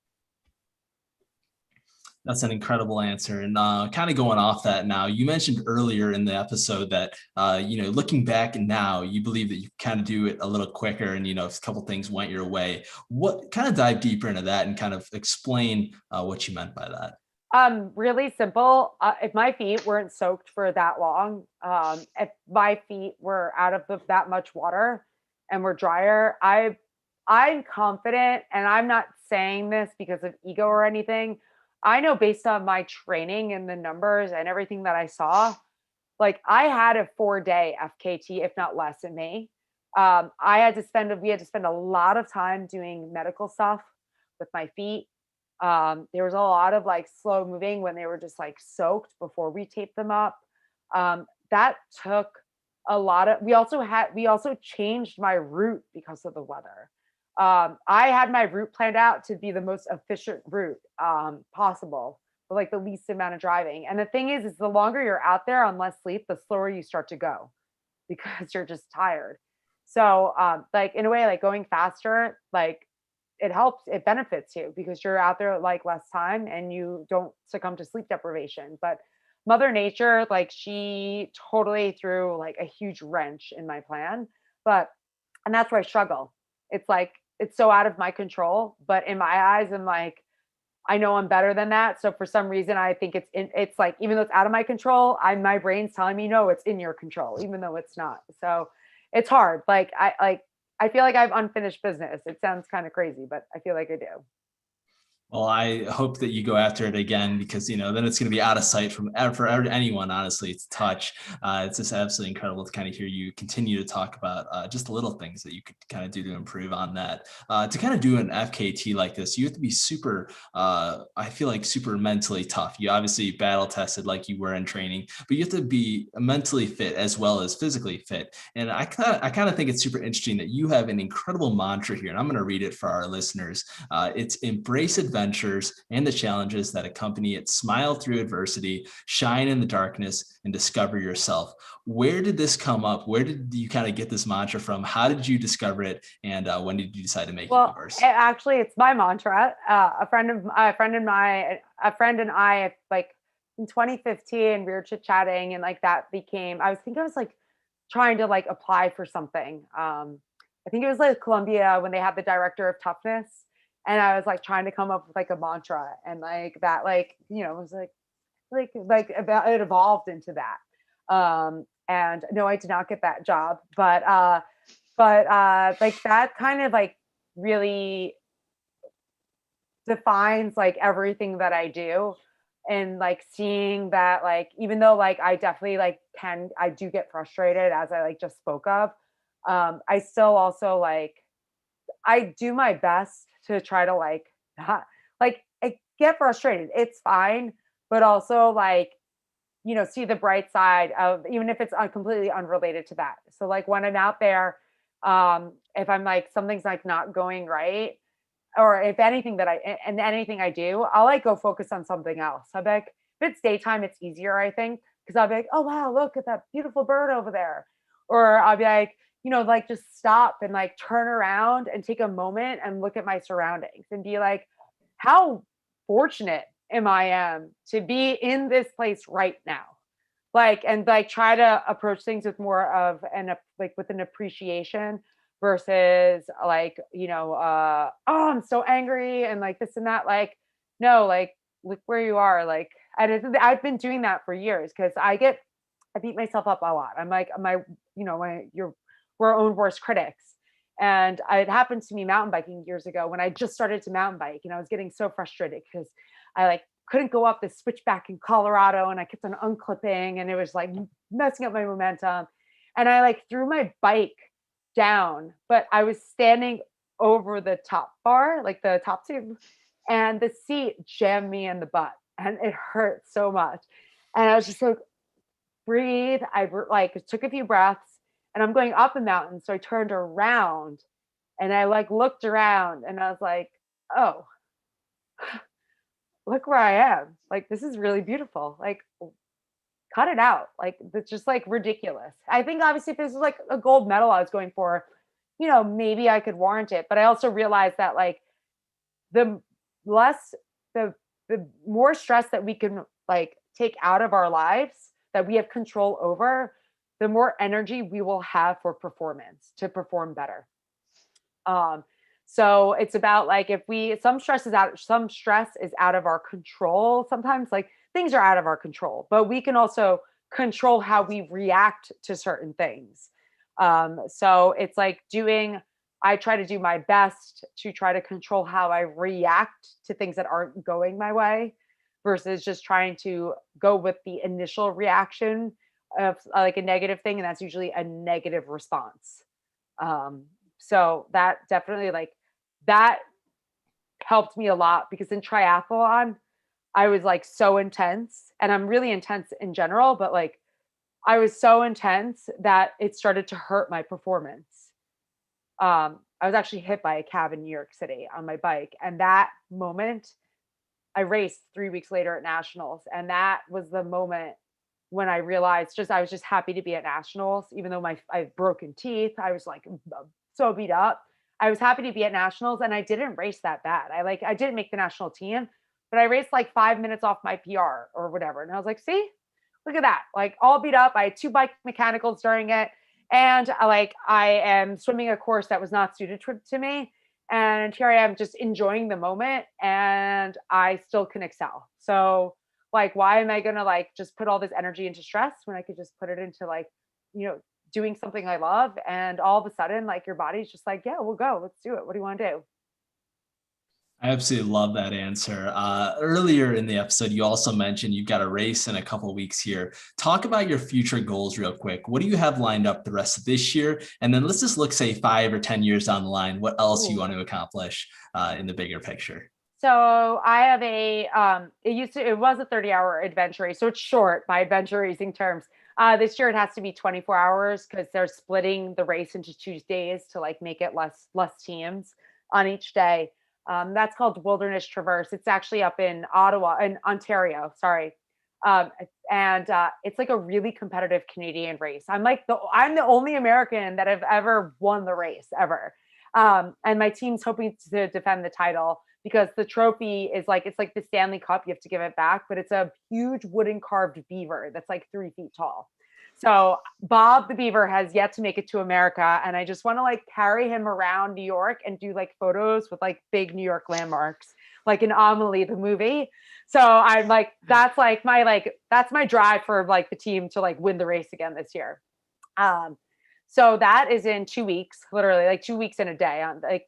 S1: That's an incredible answer. And kind of going off that now, you mentioned earlier in the episode that, looking back now, you believe that you kind of do it a little quicker and, if a couple things went your way. What kind of dive deeper into that and kind of explain what you meant by that?
S2: Really simple. If my feet weren't soaked for that long, if my feet were out of that much water and were drier, I'm confident, and I'm not saying this because of ego or anything. I know based on my training and the numbers and everything that I saw, like I had a 4-day FKT, if not less in me. We had to spend a lot of time doing medical stuff with my feet. There was a lot of like slow moving when they were just like soaked before we taped them up. That took a lot of, we also changed my route because of the weather. I had my route planned out to be the most efficient route possible with like the least amount of driving. And the thing is the longer you're out there on less sleep, the slower you start to go because you're just tired. So like in a way, like going faster, like it benefits you because you're out there like less time and you don't succumb to sleep deprivation. But Mother Nature, like she totally threw like a huge wrench in my plan. And that's where I struggle. It's like, it's so out of my control, but in my eyes, I'm like, I know I'm better than that. So for some reason, I think it's like, even though it's out of my control, my brain's telling me, no, it's in your control, even though it's not. So it's hard. Like I feel like I have unfinished business. It sounds kind of crazy, but I feel like I do.
S1: Well, I hope that you go after it again, because then it's going to be out of sight for anyone, honestly, to touch. It's just absolutely incredible to kind of hear you continue to talk about just the little things that you could kind of do to improve on that. To kind of do an FKT like this, you have to be super, I feel like super mentally tough. You obviously battle tested like you were in training, but you have to be mentally fit as well as physically fit. And I kind of think it's super interesting that you have an incredible mantra here, and I'm going to read it for our listeners. It's embrace adventures and the challenges that accompany it. Smile through adversity, shine in the darkness, and discover yourself. Where did this come up? Where did you kind of get this mantra from? How did you discover it? And when did you decide to make it yours?
S2: Actually, it's my mantra. A friend and I, like in 2015, we were chit chatting, and like that became. I was like trying to like apply for something. I think it was like Columbia when they had the director of toughness. And I was like trying to come up with like a mantra, and like that, like, it was like it evolved into that. And no, I did not get that job, but like that kind of like really defines like everything that I do. And like seeing that, like, even though like I definitely like I do get frustrated, as I like just spoke of, I still also like, I do my best to try to like not, like, I get frustrated. It's fine, but also like, see the bright side of, even if it's completely unrelated to that. So like when I'm out there, if I'm like something's like not going right, or if anything and anything I do, I'll like go focus on something else. I'll be like, if it's daytime, it's easier, I think, because I'll be like, oh wow, look at that beautiful bird over there. Or I'll be like, like just stop and like turn around and take a moment and look at my surroundings and be like, how fortunate am to be in this place right now? Like, and like try to approach things with more of like with an appreciation versus like, oh, I'm so angry and like this and that. Like, no, like look where you are. Like, I've been doing that for years, because I beat myself up a lot. I'm like, we're our own worst critics. And it happened to me mountain biking years ago when I just started to mountain bike, and I was getting so frustrated because I like couldn't go up this switchback in Colorado, and I kept on unclipping, and it was like messing up my momentum. And I like threw my bike down, but I was standing over the top bar, like the top tube, and the seat jammed me in the butt, and it hurt so much. And I was just like, breathe. I like took a few breaths, and I'm going up a mountain. So I turned around and I like looked around, and I was like, oh, look where I am. Like, this is really beautiful. Like, cut it out. Like, it's just like ridiculous. I think obviously if this was like a gold medal I was going for, maybe I could warrant it. But I also realized that like the less, the more stress that we can like take out of our lives, that we have control over, the more energy we will have for performance, to perform better. So it's about like, if some stress is out of our control. Sometimes like things are out of our control, but we can also control how we react to certain things. So it's like I try to do my best to try to control how I react to things that aren't going my way, versus just trying to go with the initial reaction of like a negative thing. And that's usually a negative response. So that definitely like that helped me a lot, because in triathlon, I was like so intense, and I'm really intense in general, but like I was so intense that it started to hurt my performance. I was actually hit by a cab in New York City on my bike. And that moment, I raced 3 weeks later at nationals. And that was the moment when I realized I was just happy to be at nationals, even though I have broken teeth. I was like so beat up. I was happy to be at nationals, and I didn't race that bad. I didn't make the national team, but I raced like 5 minutes off my PR or whatever. And I was like, see, look at that. Like all beat up. I had 2 bike mechanicals during it. And I am swimming a course that was not suited to me. And here I am just enjoying the moment, and I still can excel. So like, why am I going to like just put all this energy into stress when I could just put it into like, doing something I love. And all of a sudden, like your body's just like, yeah, we'll go. Let's do it. What do you want to do?
S1: I absolutely love that answer. Earlier in the episode, you also mentioned you've got a race in a couple of weeks here. Talk about your future goals real quick. What do you have lined up the rest of this year? And then let's just look, say, 5 or 10 years down the line, what else you want to accomplish in the bigger picture.
S2: So I have it was a 30-hour adventure race. So it's short by adventure racing terms. This year it has to be 24 hours because they're splitting the race into 2 days to like make it less teams on each day. That's called Wilderness Traverse. It's actually up in Ontario. Sorry. And it's like a really competitive Canadian race. I'm the only American that have ever won the race ever. And my team's hoping to defend the title because the trophy is like, it's like the Stanley Cup. You have to give it back, but it's a huge wooden carved beaver that's like 3 feet tall. So Bob the beaver has yet to make it to America. And I just want to like carry him around New York and do like photos with like big New York landmarks, like in Amelie, the movie. So I'm like, that's my drive for like the team to like win the race again this year. So that is in 2 weeks, literally like 2 weeks in a day, on like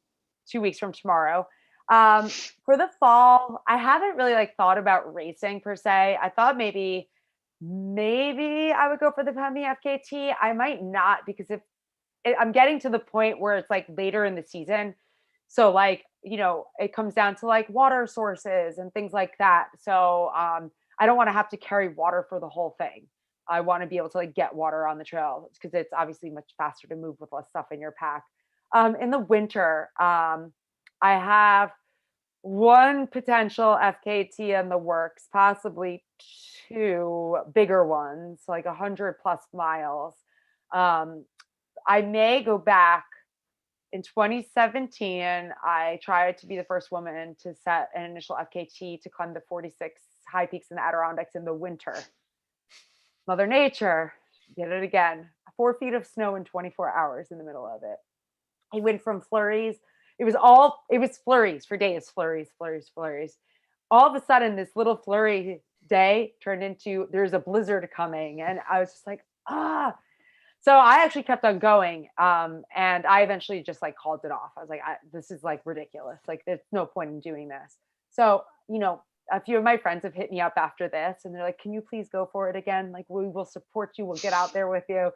S2: 2 weeks from tomorrow. For the fall, I haven't really like thought about racing per se. I thought maybe I would go for the Pemmy FKT. I might not because I'm getting to the point where it's like later in the season. So like, it comes down to like water sources and things like that. So I don't want to have to carry water for the whole thing. I want to be able to like get water on the trail because it's obviously much faster to move with less stuff in your pack. In the winter, I have one potential FKT in the works, possibly 2 bigger ones, like 100+ miles. I may go back. In 2017, I tried to be the first woman to set an initial FKT to climb the 46 high peaks in the Adirondacks in the winter. Mother Nature did it again. 4 feet of snow in 24 hours in the middle of it. I went from flurries. It was flurries for days, flurries. All of a sudden, this little flurry day turned into there's a blizzard coming. And I was just like, ah. So I actually kept on going. And I eventually just like called it off. I was like, this is like ridiculous. Like there's no point in doing this. So, a few of my friends have hit me up after this and they're like, can you please go for it again? Like we will support you. We'll get out there with you.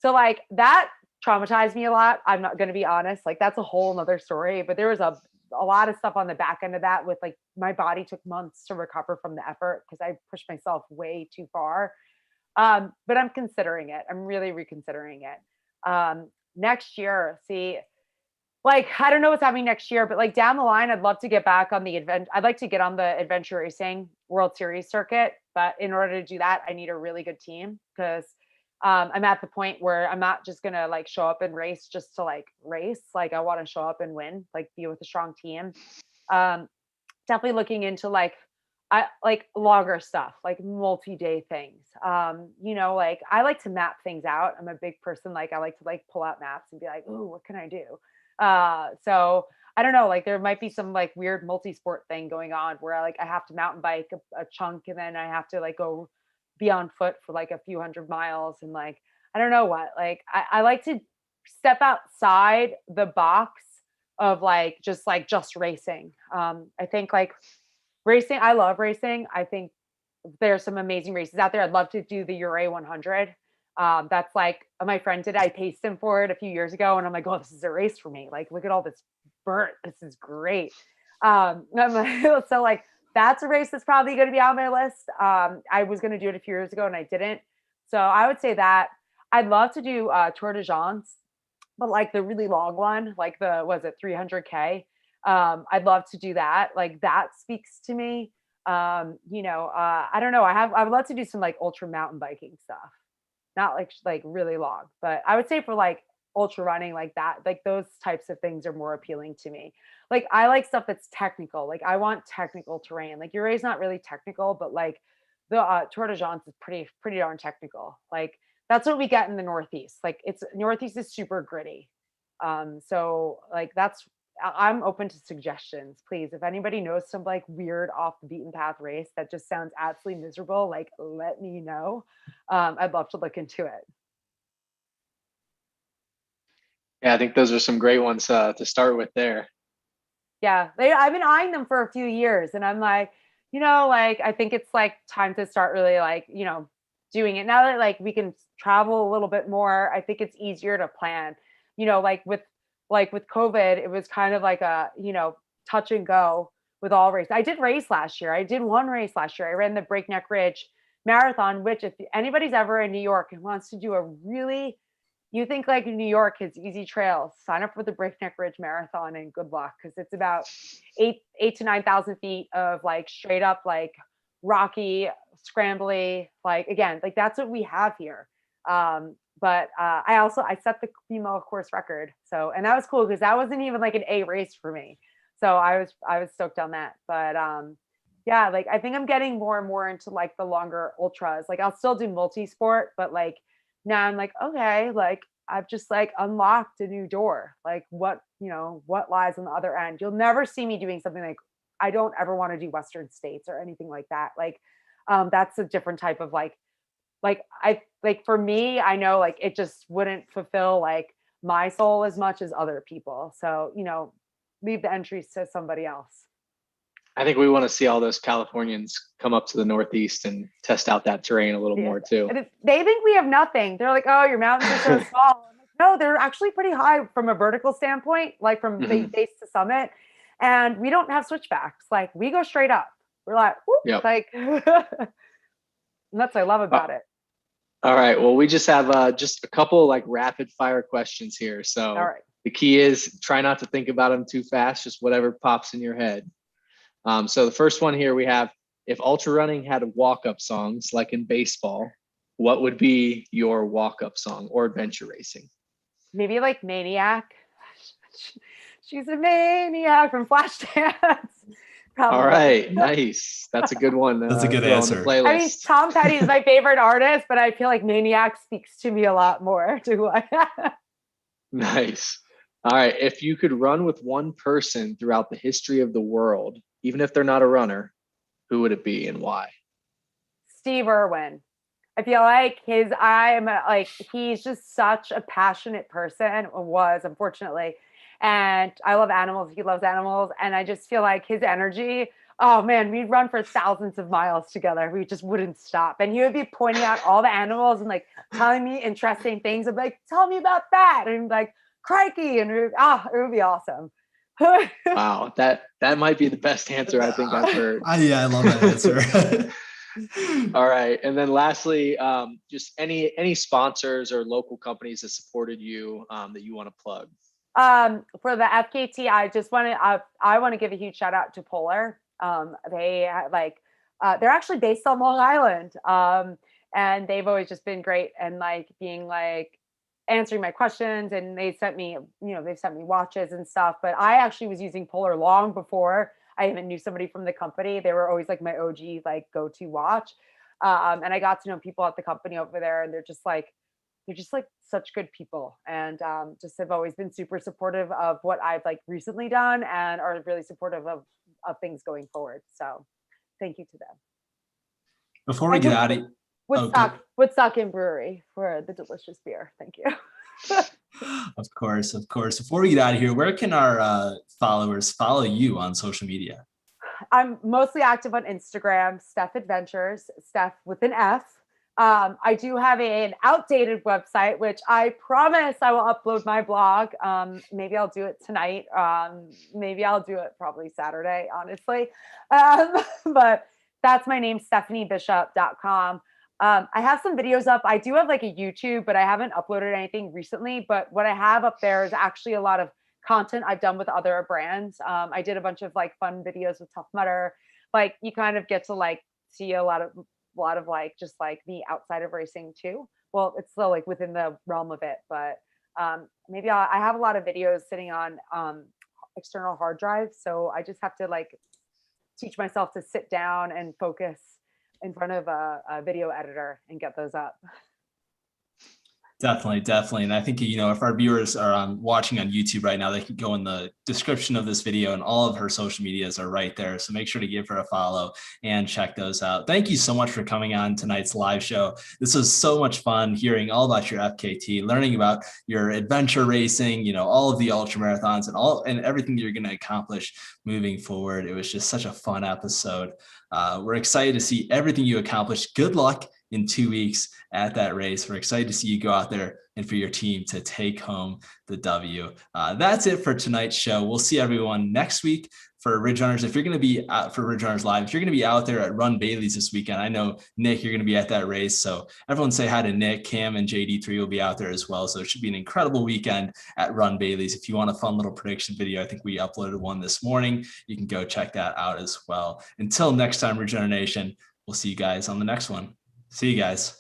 S2: So like that traumatized me a lot. I'm not going to be honest. Like that's a whole nother story, but there was a lot of stuff on the back end of that with like my body took months to recover from the effort because I pushed myself way too far. But I'm considering it. I'm really reconsidering it. Next year, see, like, I don't know what's happening next year, but like down the line, I'd love to get back on the I'd like to get on the adventure racing World Series circuit. But in order to do that, I need a really good team because I'm at the point where I'm not just going to like show up and race just to like race. Like I want to show up and win, like be with a strong team. Definitely looking into like longer stuff, like multi-day things. Like I like to map things out. I'm a big person. Like I like to like pull out maps and be like, oh, what can I do? So I don't know, like there might be some like weird multi-sport thing going on where like I have to mountain bike a chunk and then I have to like go be on foot for like a few 100 miles. And like, I don't know what, like I like to step outside the box of like just racing. I think like racing, I love racing. I think there's some amazing races out there. I'd love to do the Uray 100. That's like my friend did. I paced him for it a few years ago, and I'm like, oh, this is a race for me. Like, look at all this burnt. This is great. So like that's a race that's probably going to be on my list. I was going to do it a few years ago, and I didn't. So I would say that I'd love to do Tour de France, but like the really long one, like the 300K. I'd love to do that. Like that speaks to me. I don't know. I would love to do some like ultra mountain biking stuff, not like really long, but I would say for like ultra running like that, like those types of things are more appealing to me. Like I like stuff that's technical. Like I want technical terrain. Like Uray's not really technical, but like the Tour de France is pretty darn technical. Like that's what we get in the Northeast. Like it's Northeast is super gritty. So like I'm open to suggestions, please. If anybody knows some like weird off the beaten path race that just sounds absolutely miserable, like let me know. I'd love to look into it.
S3: Yeah, I think those are some great ones to start with there.
S2: Yeah, I've been eyeing them for a few years, and I'm like, like I think it's like time to start really like, doing it now that like we can travel a little bit more. I think it's easier to plan. Like with COVID, it was kind of like a touch and go with all races. I did race last year. I did one race last year. I ran the Breakneck Ridge Marathon, which if anybody's ever in New York and wants to do a really you think like New York has easy trails, sign up for the Breakneck Ridge Marathon and good luck because it's about 8 to 9,000 feet of like straight up like rocky, scrambly, like again, like that's what we have here. But I set the female course record, so and that was cool because that wasn't even like an A race for me, so I was stoked on that. But yeah, like I think I'm getting more and more into like the longer ultras. Like I'll still do multi-sport, but like now I'm like, okay, like I've just like unlocked a new door. Like what lies on the other end? You'll never see me doing something like I don't ever want to do Western states or anything like that. Like that's a different type of like I like for me, I know like it just wouldn't fulfill like my soul as much as other people. So, leave the entries to somebody else.
S3: I think we want to see all those Californians come up to the Northeast and test out that terrain a little
S2: Yeah.
S3: more too.
S2: They think we have nothing. They're like, oh, your mountains are so small. I'm like, no, they're actually pretty high from a vertical standpoint, like from base to summit. And we don't have switchbacks. Like we go straight up. We're like, whoop,
S3: Yep.
S2: like and that's what I love about it.
S3: All right. Well, we just have just a couple like rapid fire questions here. So
S2: All right.
S3: the key is try not to think about them too fast, just whatever pops in your head. So the first one here we have, if ultra running had walk-up songs like in baseball, what would be your walk-up song, or adventure racing?
S2: Maybe like Maniac. She's a maniac from Flashdance.
S3: All right, nice. That's a good one.
S1: That's a good
S3: throw on the
S1: answer.
S3: playlist.
S2: I mean, Tom Petty is my favorite artist, but I feel like Maniac speaks to me a lot more.
S3: Nice. All right. If you could run with one person throughout the history of the world, even if they're not a runner, who would it be and why?
S2: Steve Irwin. I feel like he's just such a passionate person, or was unfortunately. And I love animals. He loves animals. And I just feel like his energy, oh man, we'd run for thousands of miles together. We just wouldn't stop. And he would be pointing out all the animals and like telling me interesting things. I'm like, tell me about that. And like, crikey. And it would be awesome.
S3: Wow, that might be the best answer I think I've heard.
S1: Yeah, I love that answer.
S3: All right, and then lastly, just any sponsors or local companies that supported you that you want to plug.
S2: For the FKT, I want to give a huge shout out to Polar. They they're actually based on Long Island, and they've always just been great and like being like answering my questions, and they've sent me watches and stuff. But I actually was using Polar long before I even knew somebody from the company. They were always like my OG like go-to watch. And I got to know people at the company over there, and they're just like such good people, and just have always been super supportive of what I've like recently done, and are really supportive of things going forward. So thank you to them.
S1: Before we get out of
S2: Woodstock and Brewery for the delicious beer. Thank you.
S1: Of course. Before we get out of here, where can our followers follow you on social media?
S2: I'm mostly active on Instagram, Steph Adventures, Steph with an F. I do have an outdated website, which I promise I will upload my blog. Maybe I'll do it tonight. Maybe I'll do it probably Saturday, honestly. But that's my name, StefanieBishop.com. I have some videos up. I do have like a YouTube, but I haven't uploaded anything recently. But what I have up there is actually a lot of content I've done with other brands. I did a bunch of like fun videos with Tough Mudder. Like you kind of get to like see a lot of like just like me outside of racing too. Well, it's still like within the realm of it, but maybe I have a lot of videos sitting on external hard drives. So I just have to like teach myself to sit down and focus in front of a video editor and get those up.
S1: Definitely. And I think, if our viewers are watching on YouTube right now, they can go in the description of this video, and all of her social medias are right there. So make sure to give her a follow and check those out. Thank you so much for coming on tonight's live show. This was so much fun hearing all about your FKT, learning about your adventure racing, all of the ultra marathons and everything that you're going to accomplish moving forward. It was just such a fun episode. We're excited to see everything you accomplished. Good luck in 2 weeks at that race. We're excited to see you go out there and for your team to take home the W. That's it for tonight's show. We'll see everyone next week for Ridge Runners. If you're going to be out for Ridge Runners Live, if you're going to be out there at Run Bailey's this weekend, I know, Nick, you're going to be at that race. So everyone say hi to Nick. Cam and JD3 will be out there as well. So it should be an incredible weekend at Run Bailey's. If you want a fun little prediction video, I think we uploaded one this morning. You can go check that out as well. Until next time, Ridge Runner Nation, we'll see you guys on the next one. See you guys.